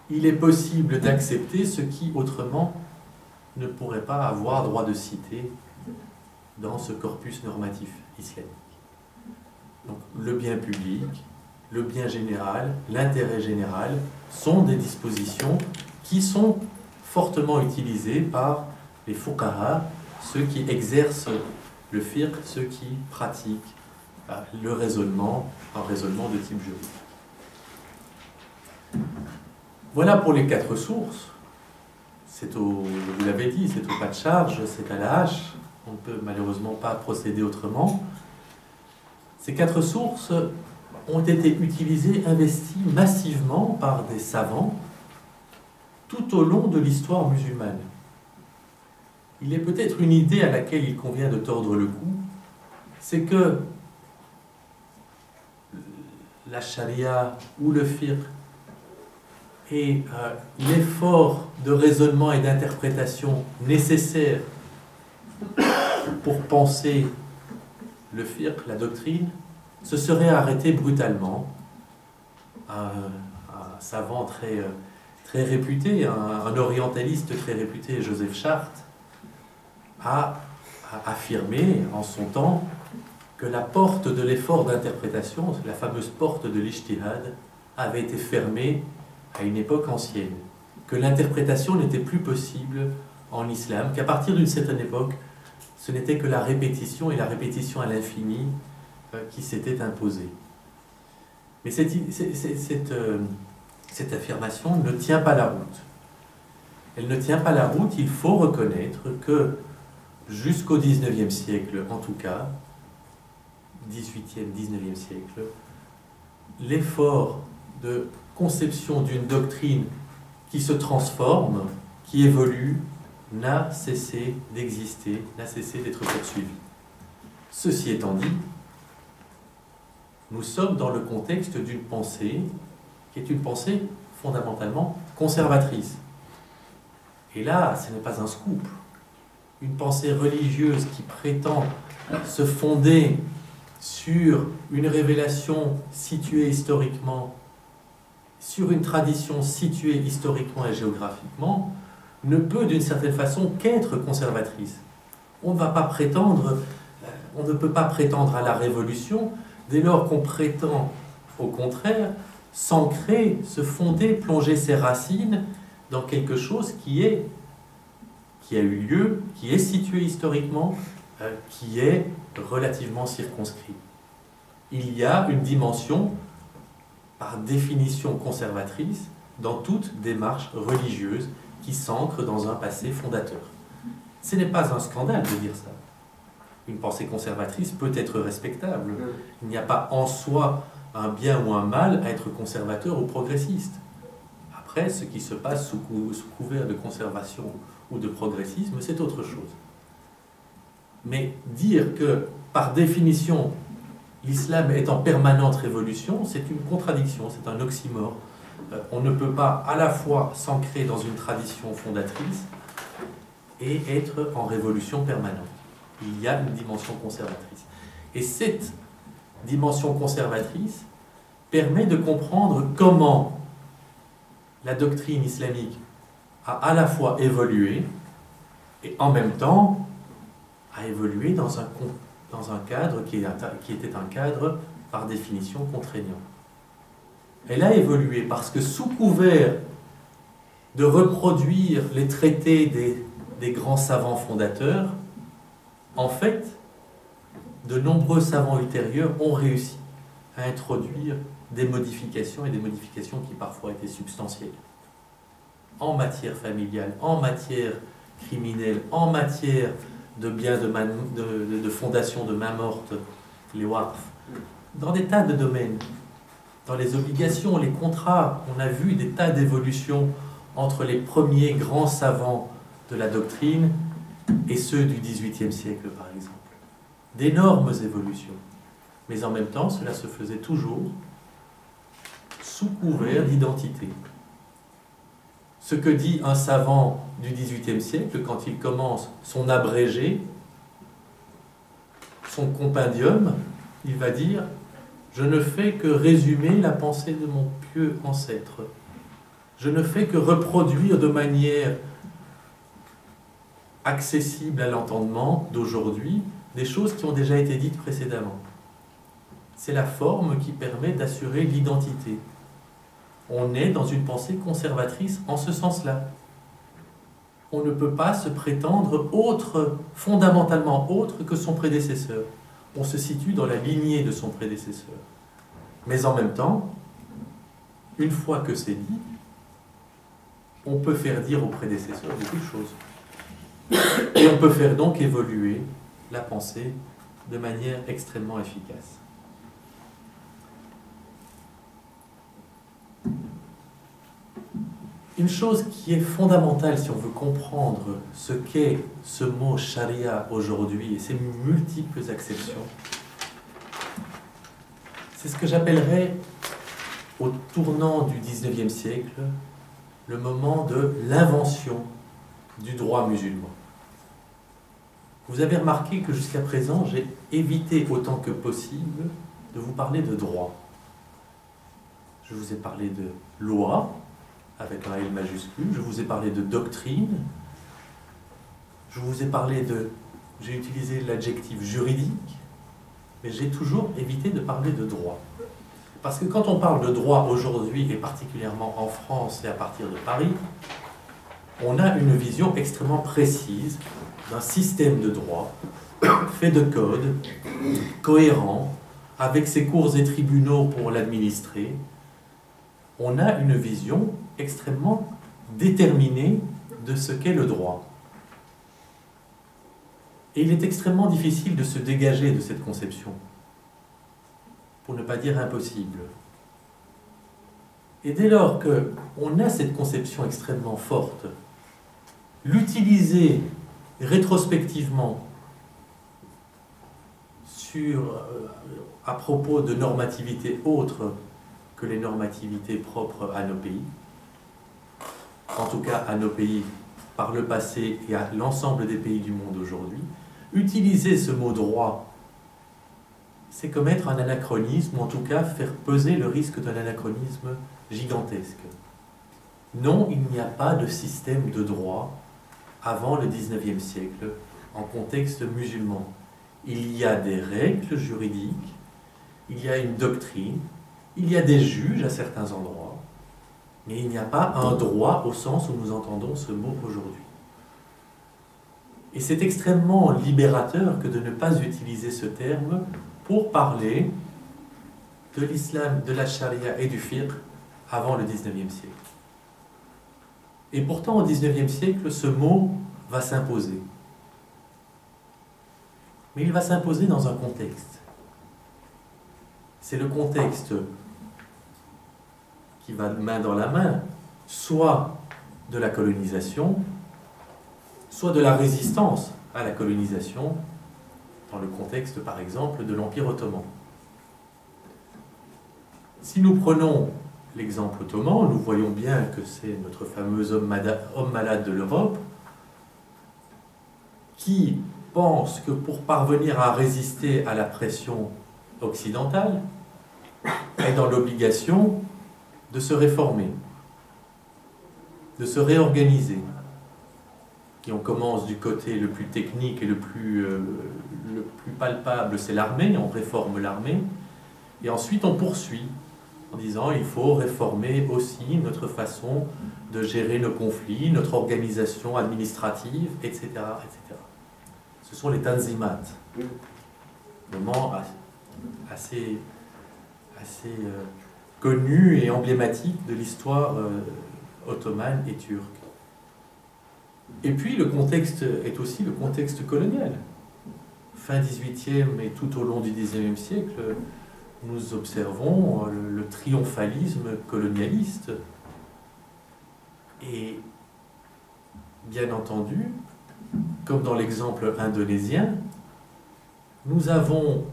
il est possible d'accepter ce qui, autrement, ne pourrait pas avoir droit de citer dans ce corpus normatif islamique. Donc, le bien public, le bien général, l'intérêt général sont des dispositions qui sont fortement utilisées par les fuqaha, ceux qui exercent le fiqh, ceux qui pratiquent le raisonnement, un raisonnement de type juridique. Voilà pour les 4 sources. Je vous l'avais dit, c'est au pas de charge, c'est à la hache. On ne peut malheureusement pas procéder autrement. Ces 4 sources ont été utilisées, investies massivement par des savants tout au long de l'histoire musulmane. Il est peut-être une idée à laquelle il convient de tordre le cou, c'est que la charia ou le fiqh et l'effort de raisonnement et d'interprétation nécessaire pour penser le fiqh, la doctrine, se serait arrêté brutalement. Un savant très réputé, un orientaliste très réputé, Joseph Chart, a affirmé en son temps que la porte de l'effort d'interprétation, la fameuse porte de l'ijtihad, avait été fermée à une époque ancienne, que l'interprétation n'était plus possible en islam, qu'à partir d'une certaine époque, ce n'était que la répétition, et la répétition à l'infini, qui s'était imposée. Mais cette affirmation ne tient pas la route. Elle ne tient pas la route, il faut reconnaître que jusqu'au XIXe siècle, en tout cas, 18e, 19e siècle, l'effort de conception d'une doctrine qui se transforme, qui évolue, n'a cessé d'exister, n'a cessé d'être poursuivi. Ceci étant dit, nous sommes dans le contexte d'une pensée qui est une pensée fondamentalement conservatrice. Et là, ce n'est pas un scoop. Une pensée religieuse qui prétend se fonder sur une révélation située historiquement, sur une tradition située historiquement et géographiquement, ne peut d'une certaine façon qu'être conservatrice. On ne peut pas prétendre à la révolution dès lors qu'on prétend, au contraire, s'ancrer, se fonder, plonger ses racines dans quelque chose qui a eu lieu, qui est situé historiquement, qui est relativement circonscrit. Il y a une dimension, par définition conservatrice, dans toute démarche religieuse qui s'ancre dans un passé fondateur. Ce n'est pas un scandale de dire ça. Une pensée conservatrice peut être respectable. Il n'y a pas en soi un bien ou un mal à être conservateur ou progressiste. Après, ce qui se passe sous couvert de conservation ou de progressisme, c'est autre chose. Mais dire que, par définition, l'islam est en permanente révolution, c'est une contradiction, c'est un oxymore. On ne peut pas à la fois s'ancrer dans une tradition fondatrice et être en révolution permanente. Il y a une dimension conservatrice. Et cette dimension conservatrice permet de comprendre comment la doctrine islamique a à la fois évolué et en même temps a évolué dans un cadre qui était un cadre par définition contraignant. Elle a évolué parce que sous couvert de reproduire les traités des grands savants fondateurs, en fait, de nombreux savants ultérieurs ont réussi à introduire des modifications, et des modifications qui parfois étaient substantielles, en matière familiale, en matière criminelle, en matière de biens de fondation de main morte, les waqf, dans des tas de domaines, dans les obligations, les contrats. On a vu des tas d'évolutions entre les premiers grands savants de la doctrine et ceux du XVIIIe siècle, par exemple. D'énormes évolutions. Mais en même temps, cela se faisait toujours sous couvert d'identité. Ce que dit un savant du XVIIIe siècle quand il commence son abrégé, son compendium, il va dire « Je ne fais que résumer la pensée de mon pieux ancêtre. Je ne fais que reproduire de manière accessible à l'entendement d'aujourd'hui des choses qui ont déjà été dites précédemment. » C'est la forme qui permet d'assurer l'identité. On est dans une pensée conservatrice en ce sens-là. On ne peut pas se prétendre fondamentalement autre que son prédécesseur. On se situe dans la lignée de son prédécesseur. Mais en même temps, une fois que c'est dit, on peut faire dire au prédécesseur beaucoup de choses. Et on peut faire donc évoluer la pensée de manière extrêmement efficace. Une chose qui est fondamentale si on veut comprendre ce qu'est ce mot charia aujourd'hui et ses multiples acceptions, c'est ce que j'appellerais, au tournant du XIXe siècle, le moment de l'invention du droit musulman. Vous avez remarqué que jusqu'à présent, j'ai évité autant que possible de vous parler de droit. Je vous ai parlé de loi, avec un L majuscule, je vous ai parlé de doctrine, je vous ai parlé j'ai utilisé l'adjectif juridique, mais j'ai toujours évité de parler de droit. Parce que quand on parle de droit aujourd'hui, et particulièrement en France et à partir de Paris, on a une vision extrêmement précise d'un système de droit fait de codes, cohérent, avec ses cours et tribunaux pour l'administrer. On a une vision extrêmement déterminée de ce qu'est le droit. Et il est extrêmement difficile de se dégager de cette conception, pour ne pas dire impossible. Et dès lors qu'on a cette conception extrêmement forte, l'utiliser rétrospectivement à propos de normativité autre que les normativités propres à nos pays, en tout cas à nos pays par le passé et à l'ensemble des pays du monde aujourd'hui. Utiliser ce mot droit, c'est commettre un anachronisme, ou en tout cas faire peser le risque d'un anachronisme gigantesque. Non, il n'y a pas de système de droit avant le XIXe siècle en contexte musulman. Il y a des règles juridiques, il y a une doctrine, il y a des juges à certains endroits, mais il n'y a pas un droit au sens où nous entendons ce mot aujourd'hui. Et c'est extrêmement libérateur que de ne pas utiliser ce terme pour parler de l'islam, de la charia et du fiqh avant le XIXe siècle. Et pourtant, au XIXe siècle, ce mot va s'imposer. Mais il va s'imposer dans un contexte. C'est le contexte qui va main dans la main, soit de la colonisation, soit de la résistance à la colonisation, dans le contexte, par exemple, de l'Empire ottoman. Si nous prenons l'exemple ottoman, nous voyons bien que c'est notre fameux homme malade de l'Europe, qui pense que pour parvenir à résister à la pression occidentale, est dans l'obligation de se réformer, de se réorganiser. Et on commence du côté le plus technique et le plus palpable, c'est l'armée, on réforme l'armée, et ensuite on poursuit en disant il faut réformer aussi notre façon de gérer nos conflits, notre organisation administrative, etc. etc. Ce sont les tanzimat, moment assez connu et emblématique de l'histoire ottomane et turque. Et puis le contexte est aussi le contexte colonial. Fin XVIIIe et tout au long du XIXe siècle, nous observons le triomphalisme colonialiste. Et bien entendu, comme dans l'exemple indonésien, nous avons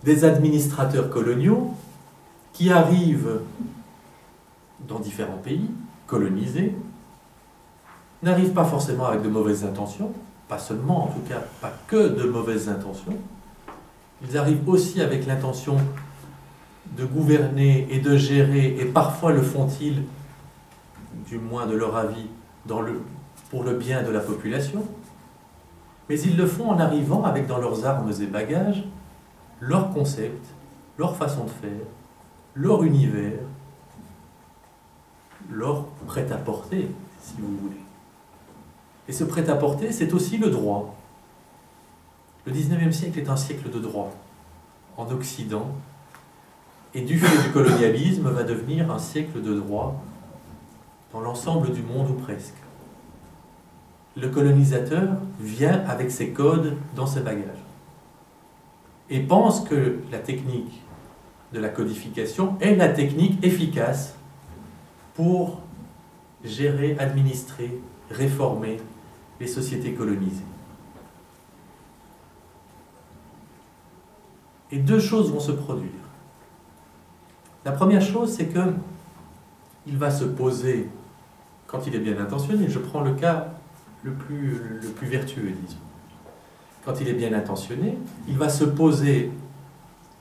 des administrateurs coloniaux qui arrivent dans différents pays colonisés, n'arrivent pas forcément avec de mauvaises intentions, pas seulement, en tout cas, pas que de mauvaises intentions. Ils arrivent aussi avec l'intention de gouverner et de gérer, et parfois le font-ils, du moins de leur avis, pour le bien de la population. Mais ils le font en arrivant avec dans leurs armes et bagages leurs concepts, leur façon de faire, leur univers, leur prêt-à-porter, si vous voulez. Et ce prêt-à-porter, c'est aussi le droit. Le XIXe siècle est un siècle de droit en Occident, et du fait du colonialisme va devenir un siècle de droit dans l'ensemble du monde ou presque. Le colonisateur vient avec ses codes dans ses bagages et pense que la technique de la codification est la technique efficace pour gérer, administrer, réformer les sociétés colonisées. Et deux choses vont se produire. La première chose, c'est que il va se poser, quand il est bien intentionné, je prends le cas le plus vertueux, disons. Quand il est bien intentionné, il va se poser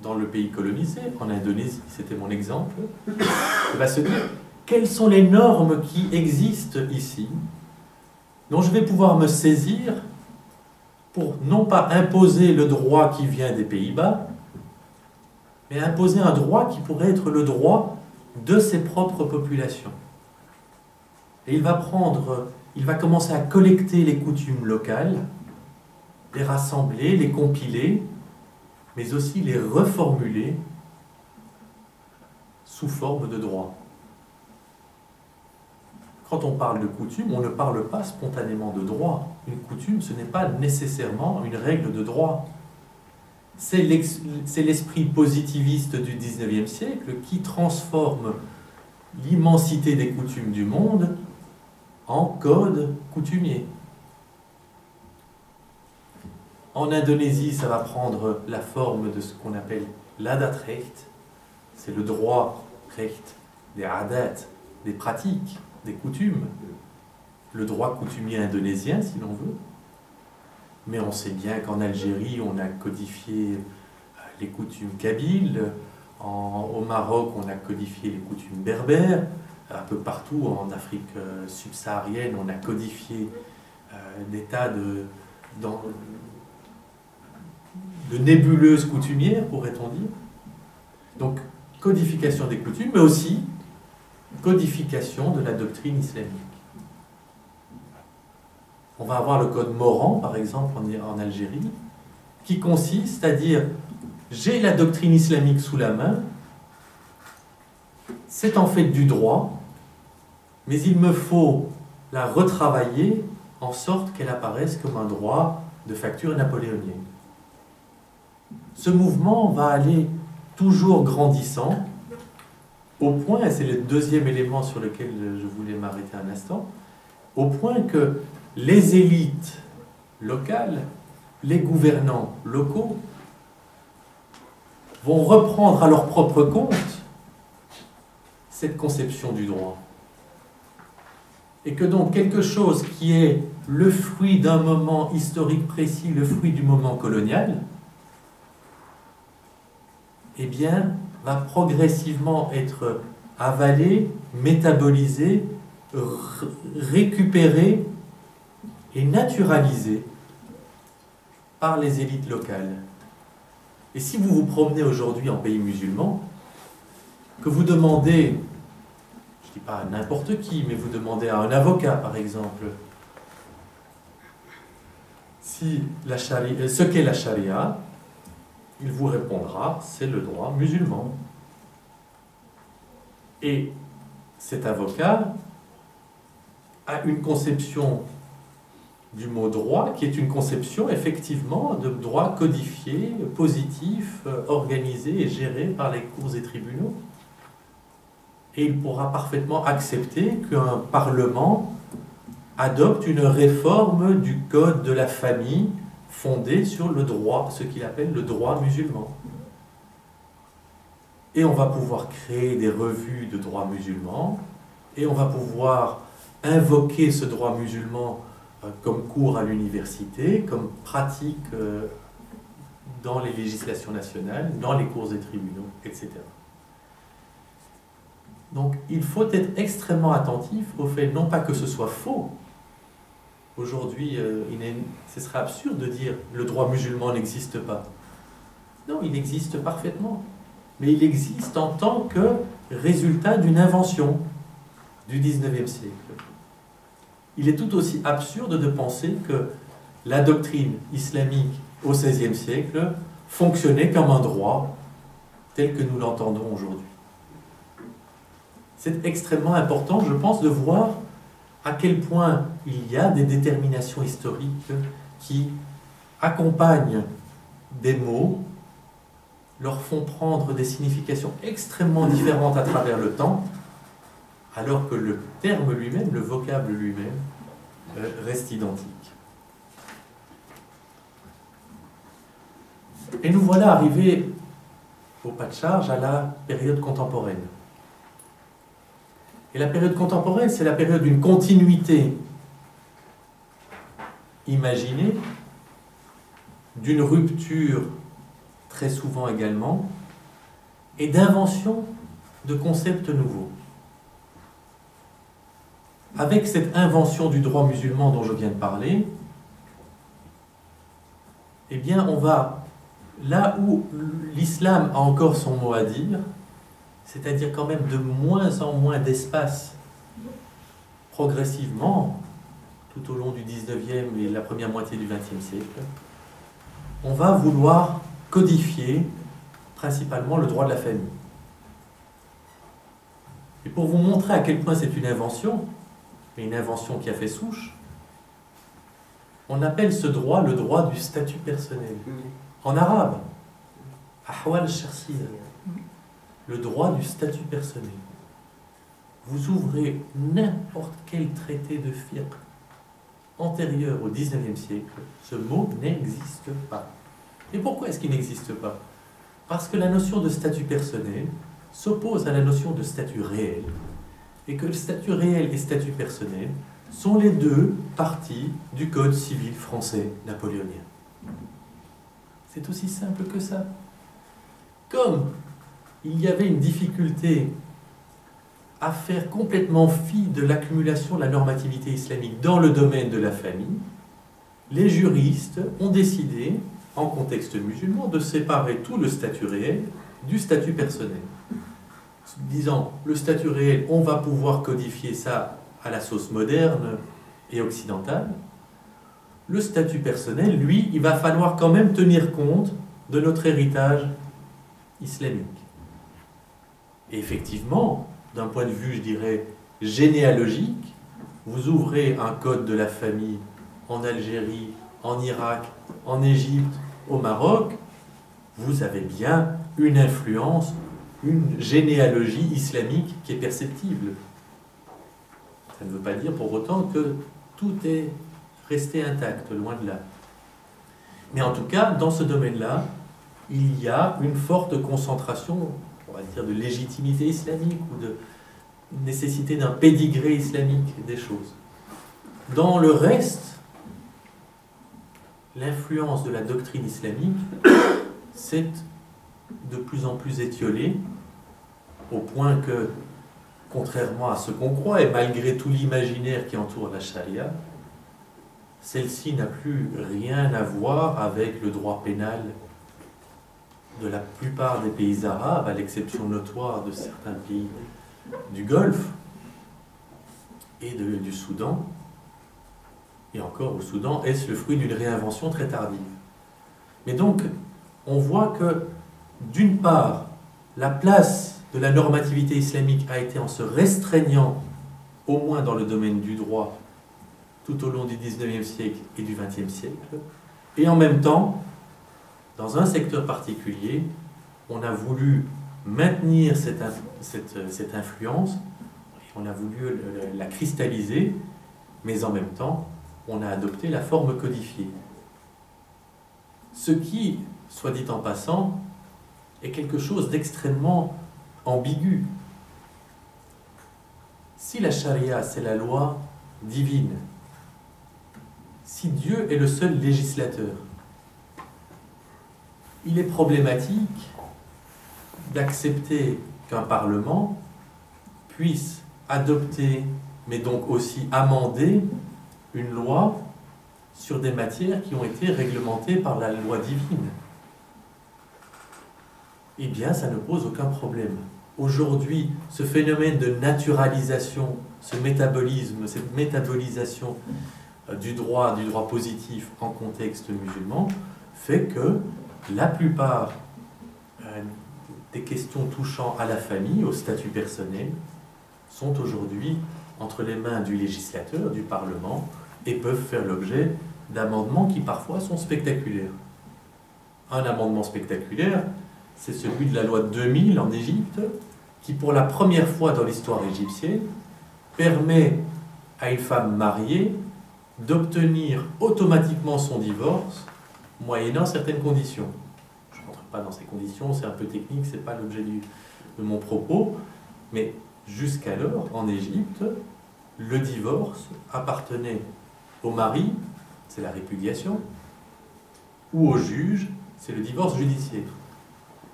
dans le pays colonisé, en Indonésie, c'était mon exemple, il va se dire, quelles sont les normes qui existent ici, dont je vais pouvoir me saisir pour non pas imposer le droit qui vient des Pays-Bas, mais imposer un droit qui pourrait être le droit de ses propres populations. Et il va commencer à collecter les coutumes locales, les rassembler, les compiler, mais aussi les reformuler sous forme de droit. Quand on parle de coutume, on ne parle pas spontanément de droit. Une coutume, ce n'est pas nécessairement une règle de droit. C'est l'esprit positiviste du XIXe siècle qui transforme l'immensité des coutumes du monde en code coutumier. En Indonésie, ça va prendre la forme de ce qu'on appelle l'adat recht, c'est le droit recht des adat, des pratiques, des coutumes. Le droit coutumier indonésien, si l'on veut. Mais on sait bien qu'en Algérie, on a codifié les coutumes kabyles. Au Maroc, on a codifié les coutumes berbères. Un peu partout en Afrique subsaharienne, on a codifié des tas de nébuleuses coutumières, pourrait-on dire. Donc, codification des coutumes, mais aussi codification de la doctrine islamique. On va avoir le code Moran, par exemple, en Algérie, qui consiste à dire « j'ai la doctrine islamique sous la main, c'est en fait du droit, mais il me faut la retravailler en sorte qu'elle apparaisse comme un droit de facture napoléonienne. » Ce mouvement va aller toujours grandissant, au point, et c'est le deuxième élément sur lequel je voulais m'arrêter un instant, au point que les élites locales, les gouvernants locaux, vont reprendre à leur propre compte cette conception du droit. Et que donc quelque chose qui est le fruit d'un moment historique précis, le fruit du moment colonial, eh bien, va progressivement être avalé, métabolisé, récupéré et naturalisé par les élites locales. Et si vous vous promenez aujourd'hui en pays musulman, que vous demandez, je ne dis pas à n'importe qui, mais vous demandez à un avocat, par exemple, ce qu'est la charia, il vous répondra, c'est le droit musulman. Et cet avocat a une conception du mot droit qui est une conception effectivement de droit codifié, positif, organisé et géré par les cours et tribunaux. Et il pourra parfaitement accepter qu'un parlement adopte une réforme du code de la famille fondée sur le droit, ce qu'il appelle le droit musulman. Et on va pouvoir créer des revues de droit musulman, et on va pouvoir invoquer ce droit musulman comme cours à l'université, comme pratique dans les législations nationales, dans les cours des tribunaux, etc. Donc il faut être extrêmement attentif au fait, non pas que ce soit faux. Aujourd'hui, ce serait absurde de dire le droit musulman n'existe pas. Non, il existe parfaitement. Mais il existe en tant que résultat d'une invention du XIXe siècle. Il est tout aussi absurde de penser que la doctrine islamique au XVIe siècle fonctionnait comme un droit tel que nous l'entendons aujourd'hui. C'est extrêmement important, je pense, de voir à quel point il y a des déterminations historiques qui accompagnent des mots, leur font prendre des significations extrêmement différentes à travers le temps, alors que le terme lui-même, le vocable lui-même, reste identique. Et nous voilà arrivés, au pas de charge, à la période contemporaine. Et la période contemporaine, c'est la période d'une continuité imaginée, d'une rupture très souvent également, et d'invention de concepts nouveaux. Avec cette invention du droit musulman dont je viens de parler, eh bien on va, là où l'islam a encore son mot à dire, c'est-à-dire quand même de moins en moins d'espace, progressivement, tout au long du XIXe et la première moitié du XXe siècle, on va vouloir codifier principalement le droit de la famille. Et pour vous montrer à quel point c'est une invention, et une invention qui a fait souche, on appelle ce droit le droit du statut personnel. En arabe, ahwal al-shakhsiyya, le droit du statut personnel. Vous ouvrez n'importe quel traité de fiqh antérieur au XIXe siècle, ce mot n'existe pas. Et pourquoi est-ce qu'il n'existe pas? Parce que la notion de statut personnel s'oppose à la notion de statut réel, et que le statut réel et statut personnel sont les deux parties du Code civil français napoléonien. C'est aussi simple que ça. Comme il y avait une difficulté à faire complètement fi de l'accumulation de la normativité islamique dans le domaine de la famille, les juristes ont décidé, en contexte musulman, de séparer tout le statut réel du statut personnel. Disant, le statut réel, on va pouvoir codifier ça à la sauce moderne et occidentale. Le statut personnel, lui, il va falloir quand même tenir compte de notre héritage islamique. Et effectivement, d'un point de vue, je dirais, généalogique, vous ouvrez un code de la famille en Algérie, en Irak, en Égypte, au Maroc, vous avez bien une influence, une généalogie islamique qui est perceptible. Ça ne veut pas dire pour autant que tout est resté intact, loin de là. Mais en tout cas, dans ce domaine-là, il y a une forte concentration, on va dire, de légitimité islamique ou de nécessité d'un pédigré islamique des choses. Dans le reste, l'influence de la doctrine islamique s'est de plus en plus étiolée, au point que, contrairement à ce qu'on croit, et malgré tout l'imaginaire qui entoure la charia, celle-ci n'a plus rien à voir avec le droit pénal de la plupart des pays arabes, à l'exception notoire de certains pays du Golfe et du Soudan. Et encore au Soudan, est-ce le fruit d'une réinvention très tardive. Mais donc, on voit que, d'une part, la place de la normativité islamique a été en se restreignant, au moins dans le domaine du droit, tout au long du XIXe siècle et du XXe siècle, et en même temps, dans un secteur particulier, on a voulu maintenir cette influence, on a voulu la cristalliser, mais en même temps, on a adopté la forme codifiée. Ce qui, soit dit en passant, est quelque chose d'extrêmement ambigu. Si la charia, c'est la loi divine, si Dieu est le seul législateur, il est problématique d'accepter qu'un Parlement puisse adopter, mais donc aussi amender, une loi sur des matières qui ont été réglementées par la loi divine. Eh bien, ça ne pose aucun problème. Aujourd'hui, ce phénomène de naturalisation, ce métabolisme, cette métabolisation du droit positif en contexte musulman, fait que la plupart des questions touchant à la famille, au statut personnel, sont aujourd'hui entre les mains du législateur, du Parlement, et peuvent faire l'objet d'amendements qui parfois sont spectaculaires. Un amendement spectaculaire, c'est celui de la loi de 2000 en Égypte, qui pour la première fois dans l'histoire égyptienne permet à une femme mariée d'obtenir automatiquement son divorce moyennant certaines conditions. Je ne rentre pas dans ces conditions, c'est un peu technique, ce n'est pas l'objet de mon propos, mais jusqu'alors, en Égypte, le divorce appartenait au mari, c'est la répudiation, ou au juge, c'est le divorce judiciaire.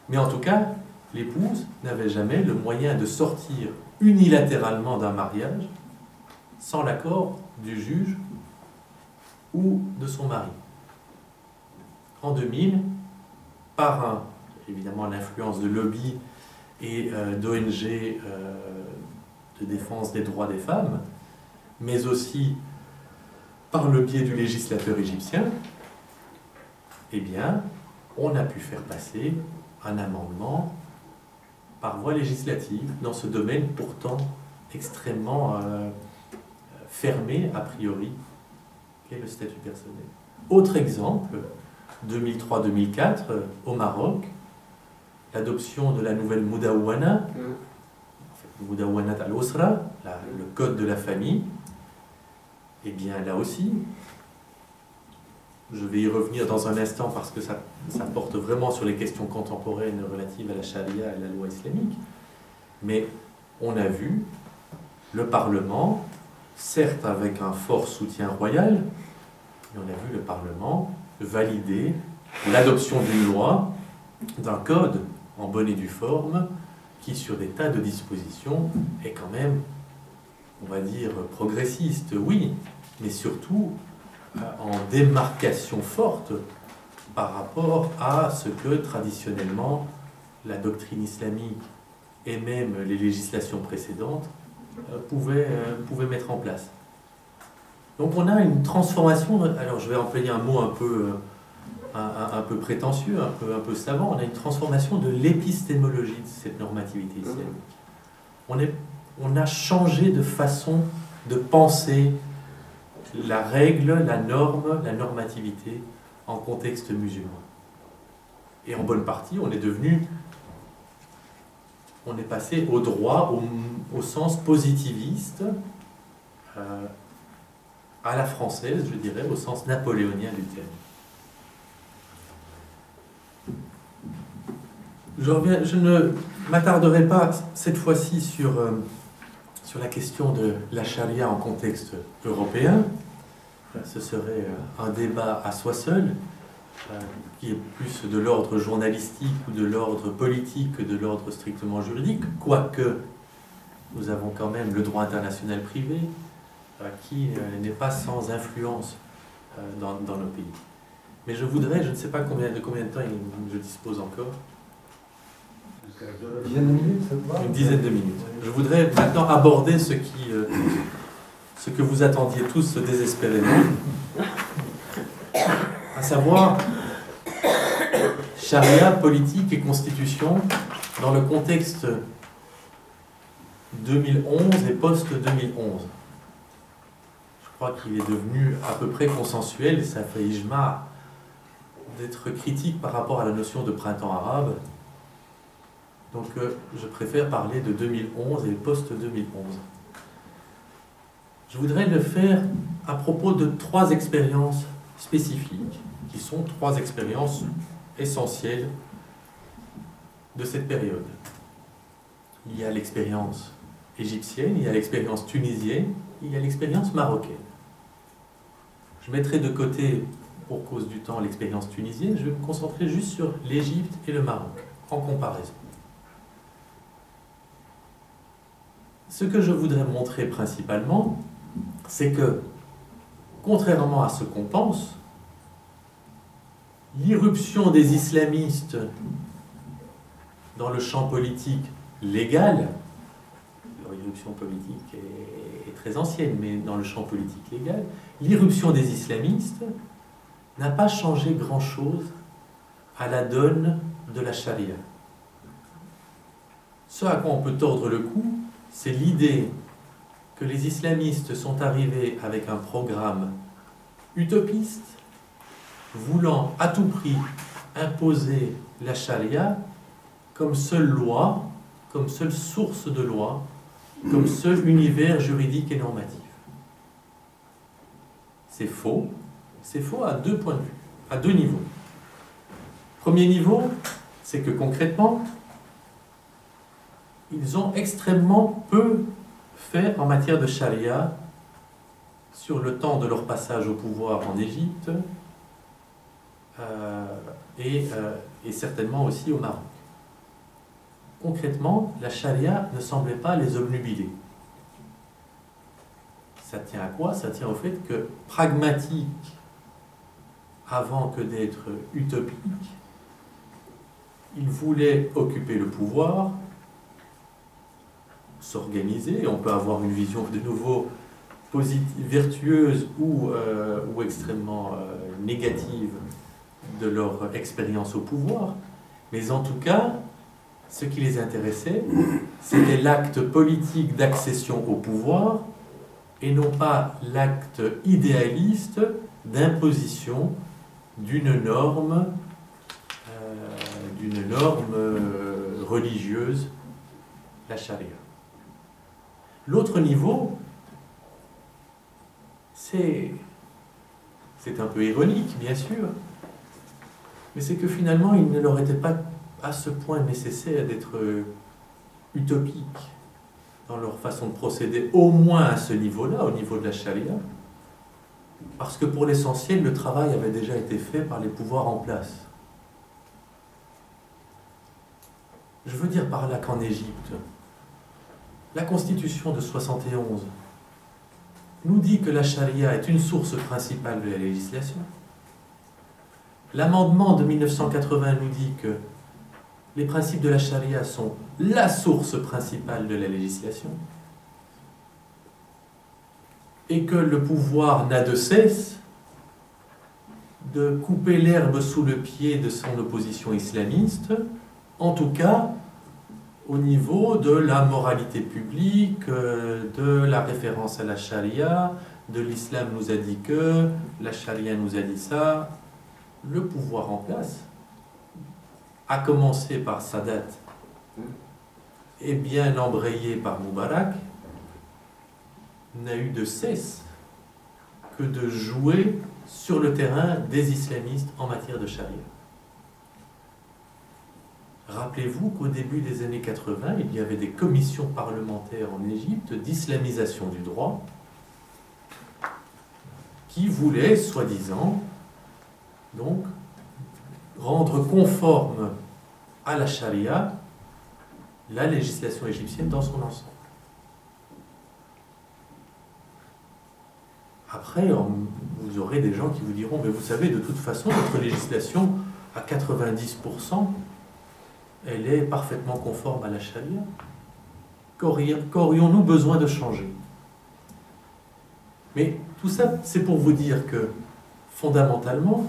Mais en tout cas, l'épouse n'avait jamais le moyen de sortir unilatéralement d'un mariage sans l'accord du juge ou de son mari. En 2000, par évidemment l'influence de lobbies et d'ONG de défense des droits des femmes, mais aussi par le biais du législateur égyptien, eh bien, on a pu faire passer un amendement par voie législative dans ce domaine pourtant extrêmement fermé a priori, qu'est le statut personnel. Autre exemple, 2003-2004, au Maroc, l'adoption de la nouvelle Moudawana, Moudawanat al-Usra, le code de la famille, et bien là aussi, je vais y revenir dans un instant parce que ça porte vraiment sur les questions contemporaines relatives à la charia et à la loi islamique, Mais on a vu le Parlement, certes avec un fort soutien royal, mais on a vu le Parlement valider l'adoption d'une loi, d'un code en bonne et due forme, qui sur des tas de dispositions est quand même, on va dire, progressiste, oui, mais surtout en démarcation forte par rapport à ce que traditionnellement la doctrine islamique et même les législations précédentes pouvaient mettre en place. Donc on a une transformation, alors je vais employer un mot un peu prétentieux, un peu savant, on a une transformation de l'épistémologie de cette normativité islamique. On a changé de façon de penser la règle, la norme, la normativité en contexte musulman. Et en bonne partie, on est passé au droit, au sens positiviste, à la française, je dirais, au sens napoléonien du terme. Je ne m'attarderai pas cette fois-ci sur la question de la charia en contexte européen. Ce serait un débat à soi seul, qui est plus de l'ordre journalistique ou de l'ordre politique que de l'ordre strictement juridique, quoique nous avons quand même le droit international privé, qui n'est pas sans influence dans nos pays. Mais je voudrais, je ne sais pas de combien de temps je dispose encore. Une dizaine de minutes, ça te va ? Une dizaine de minutes. Je voudrais maintenant aborder ce que vous attendiez tous désespérément, à savoir charia, politique et constitution dans le contexte 2011 et post-2011. Je crois qu'il est devenu à peu près consensuel, et ça fait ijma, d'être critique par rapport à la notion de printemps arabe. Donc je préfère parler de 2011 et post-2011. Je voudrais le faire à propos de 3 expériences spécifiques, qui sont 3 expériences essentielles de cette période. Il y a l'expérience égyptienne, il y a l'expérience tunisienne, il y a l'expérience marocaine. Je mettrai de côté, pour cause du temps, l'expérience tunisienne, je vais me concentrer juste sur l'Égypte et le Maroc, en comparaison. Ce que je voudrais montrer principalement, c'est que, contrairement à ce qu'on pense, l'irruption des islamistes dans le champ politique légal, leur irruption politique est très ancienne, mais dans le champ politique légal, l'irruption des islamistes n'a pas changé grand-chose à la donne de la charia. Ce à quoi on peut tordre le cou, c'est l'idée que les islamistes sont arrivés avec un programme utopiste, voulant à tout prix imposer la charia comme seule loi, comme seule source de loi, comme seul univers juridique et normatif. C'est faux à 2 points de vue, à 2 niveaux. Premier niveau, c'est que concrètement, ils ont extrêmement peu fait en matière de charia sur le temps de leur passage au pouvoir en Égypte et certainement aussi au Maroc. Concrètement, la charia ne semblait pas les obnubiler. Ça tient à quoi? Ça tient au fait que, pragmatique, avant que d'être utopique, ils voulaient occuper le pouvoir, s'organiser, on peut avoir une vision de nouveau vertueuse ou extrêmement négative de leur expérience au pouvoir, mais en tout cas, ce qui les intéressait, c'était l'acte politique d'accession au pouvoir et non pas l'acte idéaliste d'imposition d'une norme religieuse, la charia. L'autre niveau, c'est un peu ironique, bien sûr, mais c'est que finalement, il ne leur était pas à ce point nécessaire d'être utopiques dans leur façon de procéder, au moins à ce niveau-là, au niveau de la charia, parce que pour l'essentiel, le travail avait déjà été fait par les pouvoirs en place. Je veux dire par là qu'en Égypte, la Constitution de 71 nous dit que la charia est une source principale de la législation. L'amendement de 1980 nous dit que les principes de la charia sont la source principale de la législation et que le pouvoir n'a de cesse de couper l'herbe sous le pied de son opposition islamiste, en tout cas au niveau de la moralité publique, de la référence à la charia, de l'islam nous a dit que, la charia nous a dit ça. Le pouvoir en place, à commencer par Sadat et bien embrayé par Moubarak, n'a eu de cesse que de jouer sur le terrain des islamistes en matière de charia. Rappelez-vous qu'au début des années 80, il y avait des commissions parlementaires en Égypte d'islamisation du droit qui voulaient, soi-disant, donc, rendre conforme à la charia la législation égyptienne dans son ensemble. Après, vous aurez des gens qui vous diront, mais vous savez, de toute façon, notre législation, à 90%, elle est parfaitement conforme à la charia. Qu'aurions-nous besoin de changer? Mais tout ça, c'est pour vous dire que, fondamentalement,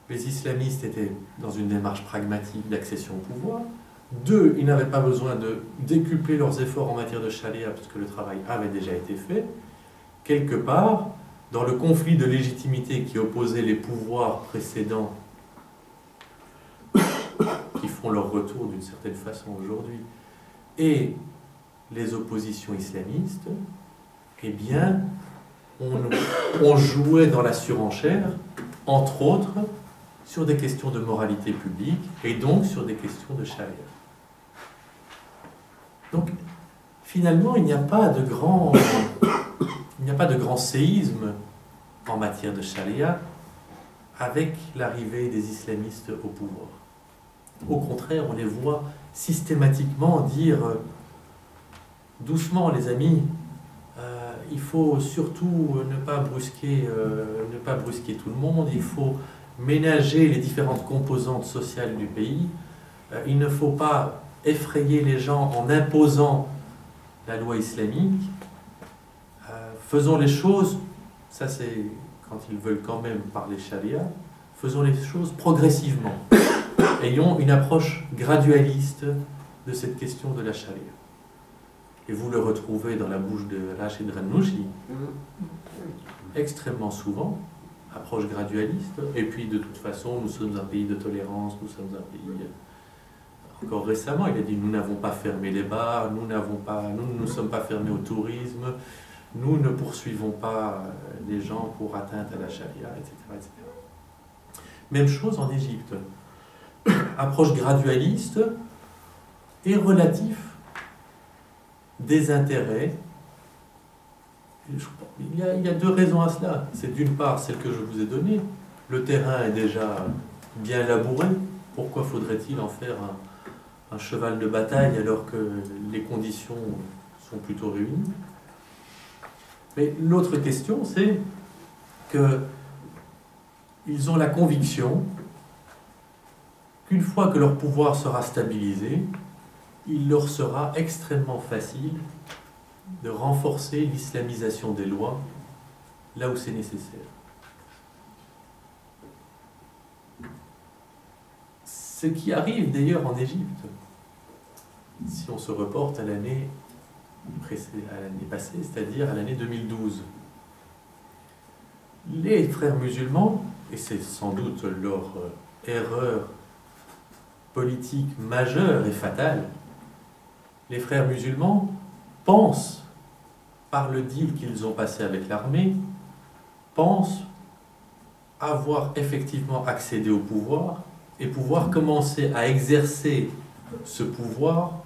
les islamistes étaient dans une démarche pragmatique d'accession au pouvoir. 2, ils n'avaient pas besoin de décupler leurs efforts en matière de charia, puisque le travail avait déjà été fait. Quelque part, dans le conflit de légitimité qui opposait les pouvoirs précédents, qui font leur retour d'une certaine façon aujourd'hui, et les oppositions islamistes, eh bien, on jouait dans la surenchère, entre autres, sur des questions de moralité publique, et donc sur des questions de charia. Donc, finalement, il n'y a pas de grand séisme en matière de charia avec l'arrivée des islamistes au pouvoir. Au contraire, on les voit systématiquement dire doucement, les amis, il faut surtout ne pas brusquer tout le monde, il faut ménager les différentes composantes sociales du pays, il ne faut pas effrayer les gens en imposant la loi islamique, faisons les choses, ça c'est quand ils veulent quand même parler charia, faisons les choses progressivement, ayons une approche gradualiste de cette question de la charia. Et vous le retrouvez dans la bouche de Rachid Ranouchi, extrêmement souvent, approche gradualiste, et puis de toute façon, nous sommes un pays de tolérance, nous sommes un pays... Encore récemment, il a dit, nous n'avons pas fermé les bars, nous ne nous sommes pas fermés au tourisme, nous ne poursuivons pas les gens pour atteinte à la charia, etc., etc. Même chose en Égypte. Approche gradualiste et relatif des intérêts. Il y a 2 raisons à cela. C'est d'une part celle que je vous ai donnée. Le terrain est déjà bien labouré. Pourquoi faudrait-il en faire un cheval de bataille alors que les conditions sont plutôt réunies? Mais l'autre question, c'est qu'ils ont la conviction qu'une fois que leur pouvoir sera stabilisé, il leur sera extrêmement facile de renforcer l'islamisation des lois là où c'est nécessaire. Ce qui arrive d'ailleurs en Égypte, si on se reporte à l'année passée, c'est-à-dire à l'année 2012. Les frères musulmans, et c'est sans doute leur erreur politique majeure et fatale, les frères musulmans pensent, par le deal qu'ils ont passé avec l'armée, pensent avoir effectivement accédé au pouvoir et pouvoir commencer à exercer ce pouvoir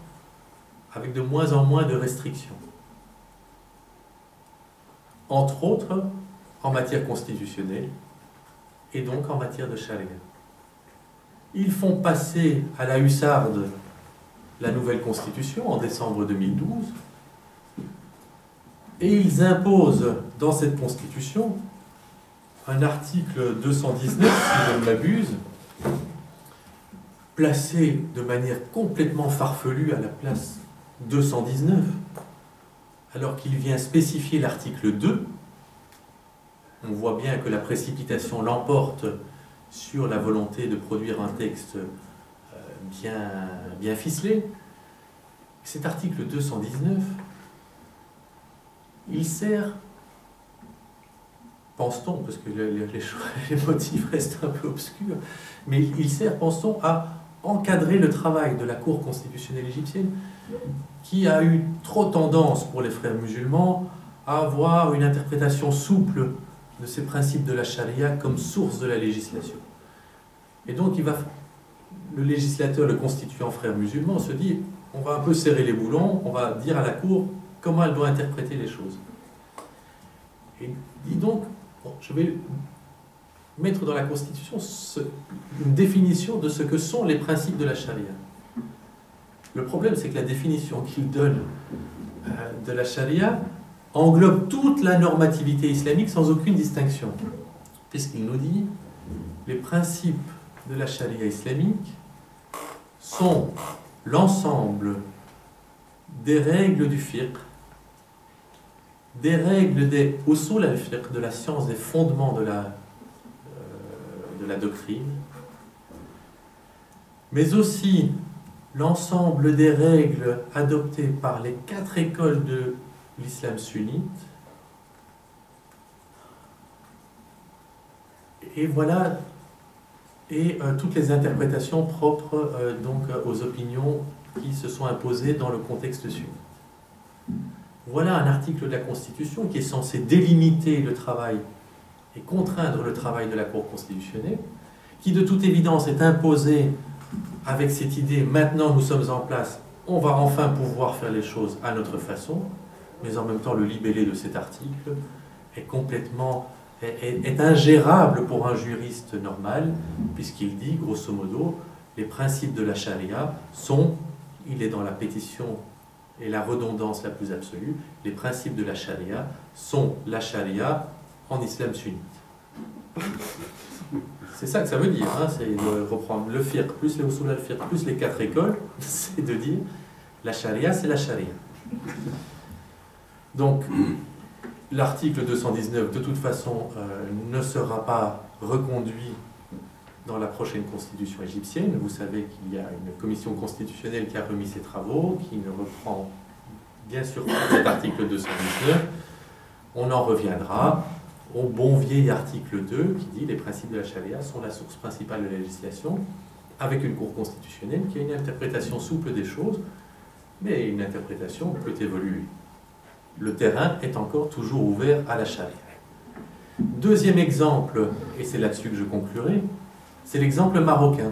avec de moins en moins de restrictions. Entre autres, en matière constitutionnelle et donc en matière de charia. Ils font passer à la hussarde la nouvelle constitution en décembre 2012 et ils imposent dans cette constitution un article 219, si je ne m'abuse, placé de manière complètement farfelue à la place 219, alors qu'il vient spécifier l'article 2. On voit bien que la précipitation l'emporte sur la volonté de produire un texte bien ficelé. Cet article 219, il sert, pense-t-on, parce que les motifs restent un peu obscurs, mais il sert, pense-t-on, à encadrer le travail de la Cour constitutionnelle égyptienne, qui a eu trop tendance, pour les frères musulmans, à avoir une interprétation souple de ces principes de la charia comme source de la législation. Et donc le législateur, le constituant frère musulman, se dit, on va un peu serrer les boulons, on va dire à la Cour comment elle doit interpréter les choses. Et dit donc, bon, je vais mettre dans la Constitution une définition de ce que sont les principes de la charia. Le problème, c'est que la définition qu'il donne de la charia englobe toute la normativité islamique sans aucune distinction, puisqu'il nous dit les principes de la charia islamique sont l'ensemble des règles du fiqh, des règles des usul al-fiqh, de la science des fondements de la doctrine, mais aussi l'ensemble des règles adoptées par les 4 écoles de l'islam sunnite. Et voilà, toutes les interprétations propres donc aux opinions qui se sont imposées dans le contexte sunnite. Voilà un article de la Constitution qui est censé délimiter le travail et contraindre le travail de la Cour constitutionnelle, qui de toute évidence est imposé avec cette idée, maintenant nous sommes en place, on va enfin pouvoir faire les choses à notre façon, mais en même temps le libellé de cet article est ingérable pour un juriste normal, puisqu'il dit, grosso modo, les principes de la charia sont, il est dans la pétition et la redondance la plus absolue, les principes de la charia sont la charia en islam sunnite. C'est ça que ça veut dire, hein, c'est de reprendre le fiqh plus les usul al-fiqh plus les 4 écoles, c'est de dire la charia, c'est la charia. Donc, l'article 219, de toute façon, ne sera pas reconduit dans la prochaine constitution égyptienne. Vous savez qu'il y a une commission constitutionnelle qui a remis ses travaux, qui ne reprend bien sûr pas cet article 219. On en reviendra au bon vieil article 2 qui dit les principes de la charia sont la source principale de la législation, avec une cour constitutionnelle qui a une interprétation souple des choses, mais une interprétation peut évoluer. Le terrain est encore toujours ouvert à la charia. Deuxième exemple, et c'est là-dessus que je conclurai, c'est l'exemple marocain.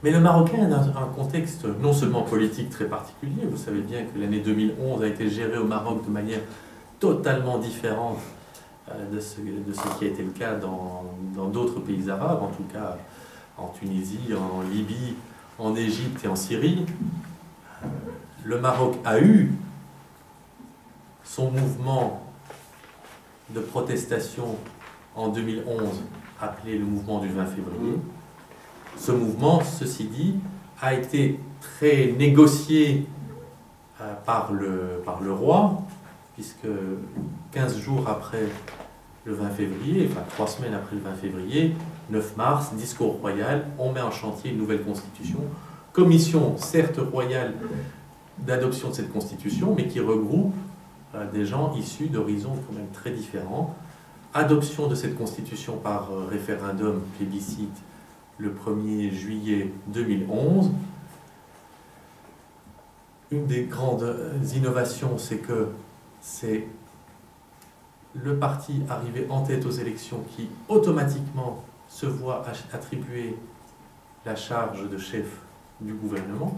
Mais le Marocain a un contexte non seulement politique très particulier, vous savez bien que l'année 2011 a été gérée au Maroc de manière totalement différente de ce qui a été le cas dans d'autres pays arabes, en tout cas en Tunisie, en Libye, en Égypte et en Syrie. Le Maroc a eu son mouvement de protestation en 2011, appelé le mouvement du 20 février. Ce mouvement, ceci dit, a été très négocié par le roi, puisque 15 jours après le 20 février, enfin 3 semaines après le 20 février, 9 mars, discours royal, on met en chantier une nouvelle constitution, commission certes royale d'adoption de cette constitution, mais qui regroupe des gens issus d'horizons quand même très différents. Adoption de cette constitution par référendum plébiscite le 1er juillet 2011. Une des grandes innovations, c'est que c'est le parti arrivé en tête aux élections qui automatiquement se voit attribuer la charge de chef du gouvernement,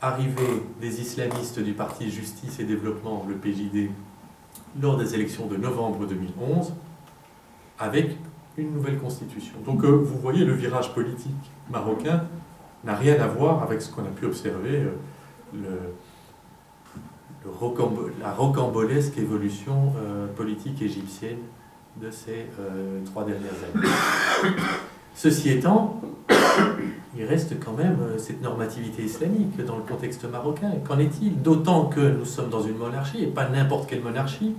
arrivée des islamistes du Parti Justice et Développement, le PJD, lors des élections de novembre 2011, avec une nouvelle constitution. Donc vous voyez, le virage politique marocain n'a rien à voir avec ce qu'on a pu observer, la rocambolesque évolution politique égyptienne de ces 3 dernières années. Ceci étant, il reste quand même cette normativité islamique dans le contexte marocain. Qu'en est-il? D'autant que nous sommes dans une monarchie, et pas n'importe quelle monarchie,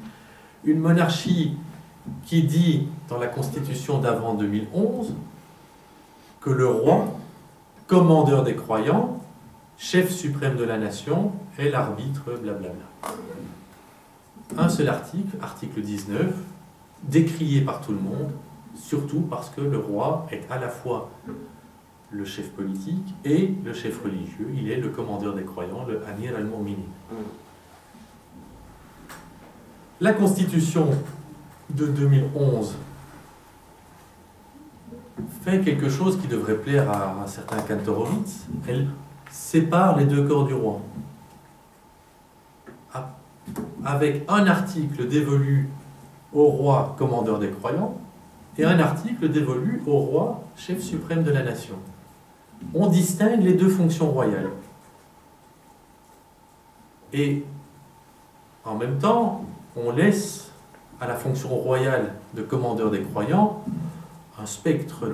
une monarchie qui dit, dans la constitution d'avant 2011, que le roi, commandeur des croyants, chef suprême de la nation, est l'arbitre, blablabla. Un seul article, article 19, décrié par tout le monde, surtout parce que le roi est à la fois le chef politique et le chef religieux. Il est le commandeur des croyants, le Amir al-Mu'minin. La constitution de 2011 fait quelque chose qui devrait plaire à un certain Kantorowicz. Elle sépare les 2 corps du roi, avec un article dévolu au roi commandeur des croyants et un article dévolu au roi chef suprême de la nation. On distingue les 2 fonctions royales. Et en même temps, on laisse à la fonction royale de commandeur des croyants un spectre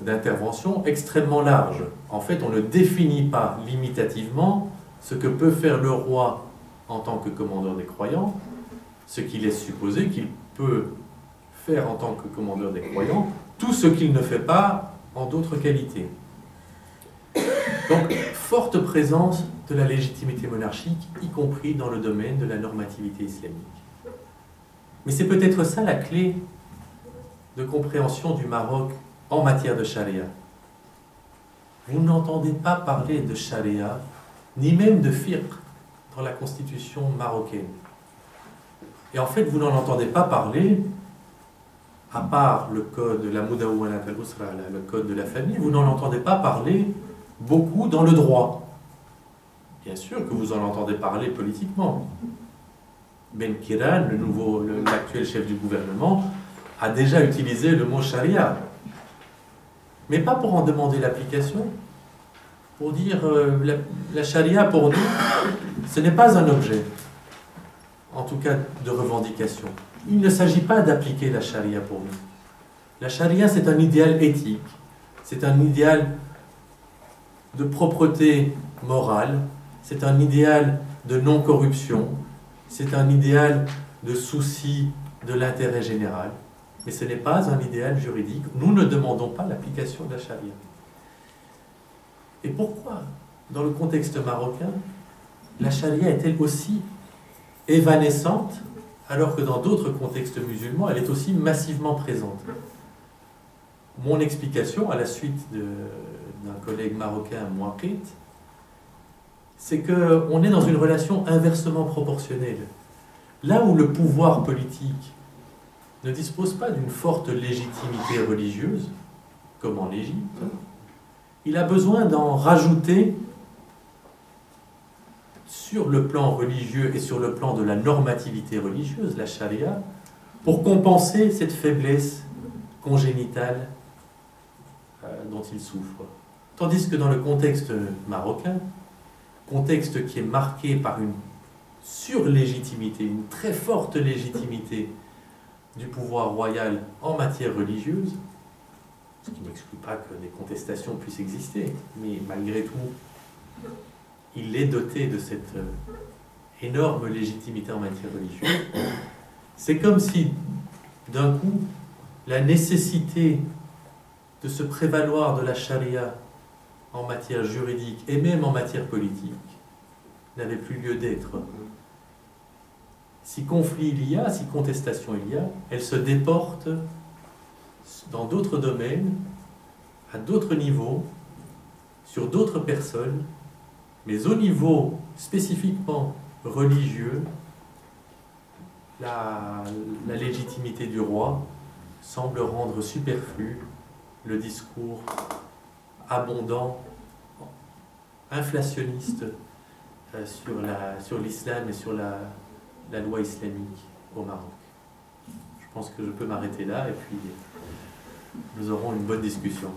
d'intervention extrêmement large. En fait, on ne définit pas limitativement ce que peut faire le roi en tant que commandeur des croyants, ce qui laisse supposer qu'il peut faire en tant que commandeur des croyants tout ce qu'il ne fait pas en d'autres qualités. Donc, forte présence de la légitimité monarchique, y compris dans le domaine de la normativité islamique. Mais c'est peut-être ça la clé de compréhension du Maroc en matière de charia. Vous n'entendez pas parler de charia, ni même de fiqh dans la constitution marocaine. Et en fait, vous n'en entendez pas parler, à part le code de la Mudawwanat al-Usra, le code de la famille, vous n'en entendez pas parler beaucoup dans le droit. Bien sûr que vous en entendez parler politiquement. Ben Kiran, l'actuel chef du gouvernement, a déjà utilisé le mot charia. Mais pas pour en demander l'application. Pour dire la charia pour nous, ce n'est pas un objet, en tout cas de revendication. Il ne s'agit pas d'appliquer la charia pour nous. La charia, c'est un idéal éthique, c'est un idéal de propreté morale, c'est un idéal de non-corruption, c'est un idéal de souci de l'intérêt général, mais ce n'est pas un idéal juridique. Nous ne demandons pas l'application de la charia. Et pourquoi, dans le contexte marocain, la charia est-elle aussi évanescente, alors que dans d'autres contextes musulmans, elle est aussi massivement présente? Mon explication, à la suite d'un collègue marocain, Mouaqit, c'est qu'on est dans une relation inversement proportionnelle. Là où le pouvoir politique ne dispose pas d'une forte légitimité religieuse, comme en Égypte, il a besoin d'en rajouter sur le plan religieux et sur le plan de la normativité religieuse, la charia, pour compenser cette faiblesse congénitale dont il souffre. Tandis que dans le contexte marocain, contexte qui est marqué par une surlégitimité, une très forte légitimité du pouvoir royal en matière religieuse, ce qui n'exclut pas que des contestations puissent exister, mais malgré tout, il est doté de cette énorme légitimité en matière religieuse. C'est comme si, d'un coup, la nécessité de se prévaloir de la charia en matière juridique et même en matière politique n'avait plus lieu d'être. Si conflit il y a, si contestation il y a, elle se déporte dans d'autres domaines, à d'autres niveaux, sur d'autres personnes, mais au niveau spécifiquement religieux, la légitimité du roi semble rendre superflu le discours abondant, inflationniste sur l'islam et sur la loi islamique au Maroc. Je pense que je peux m'arrêter là et puis nous aurons une bonne discussion.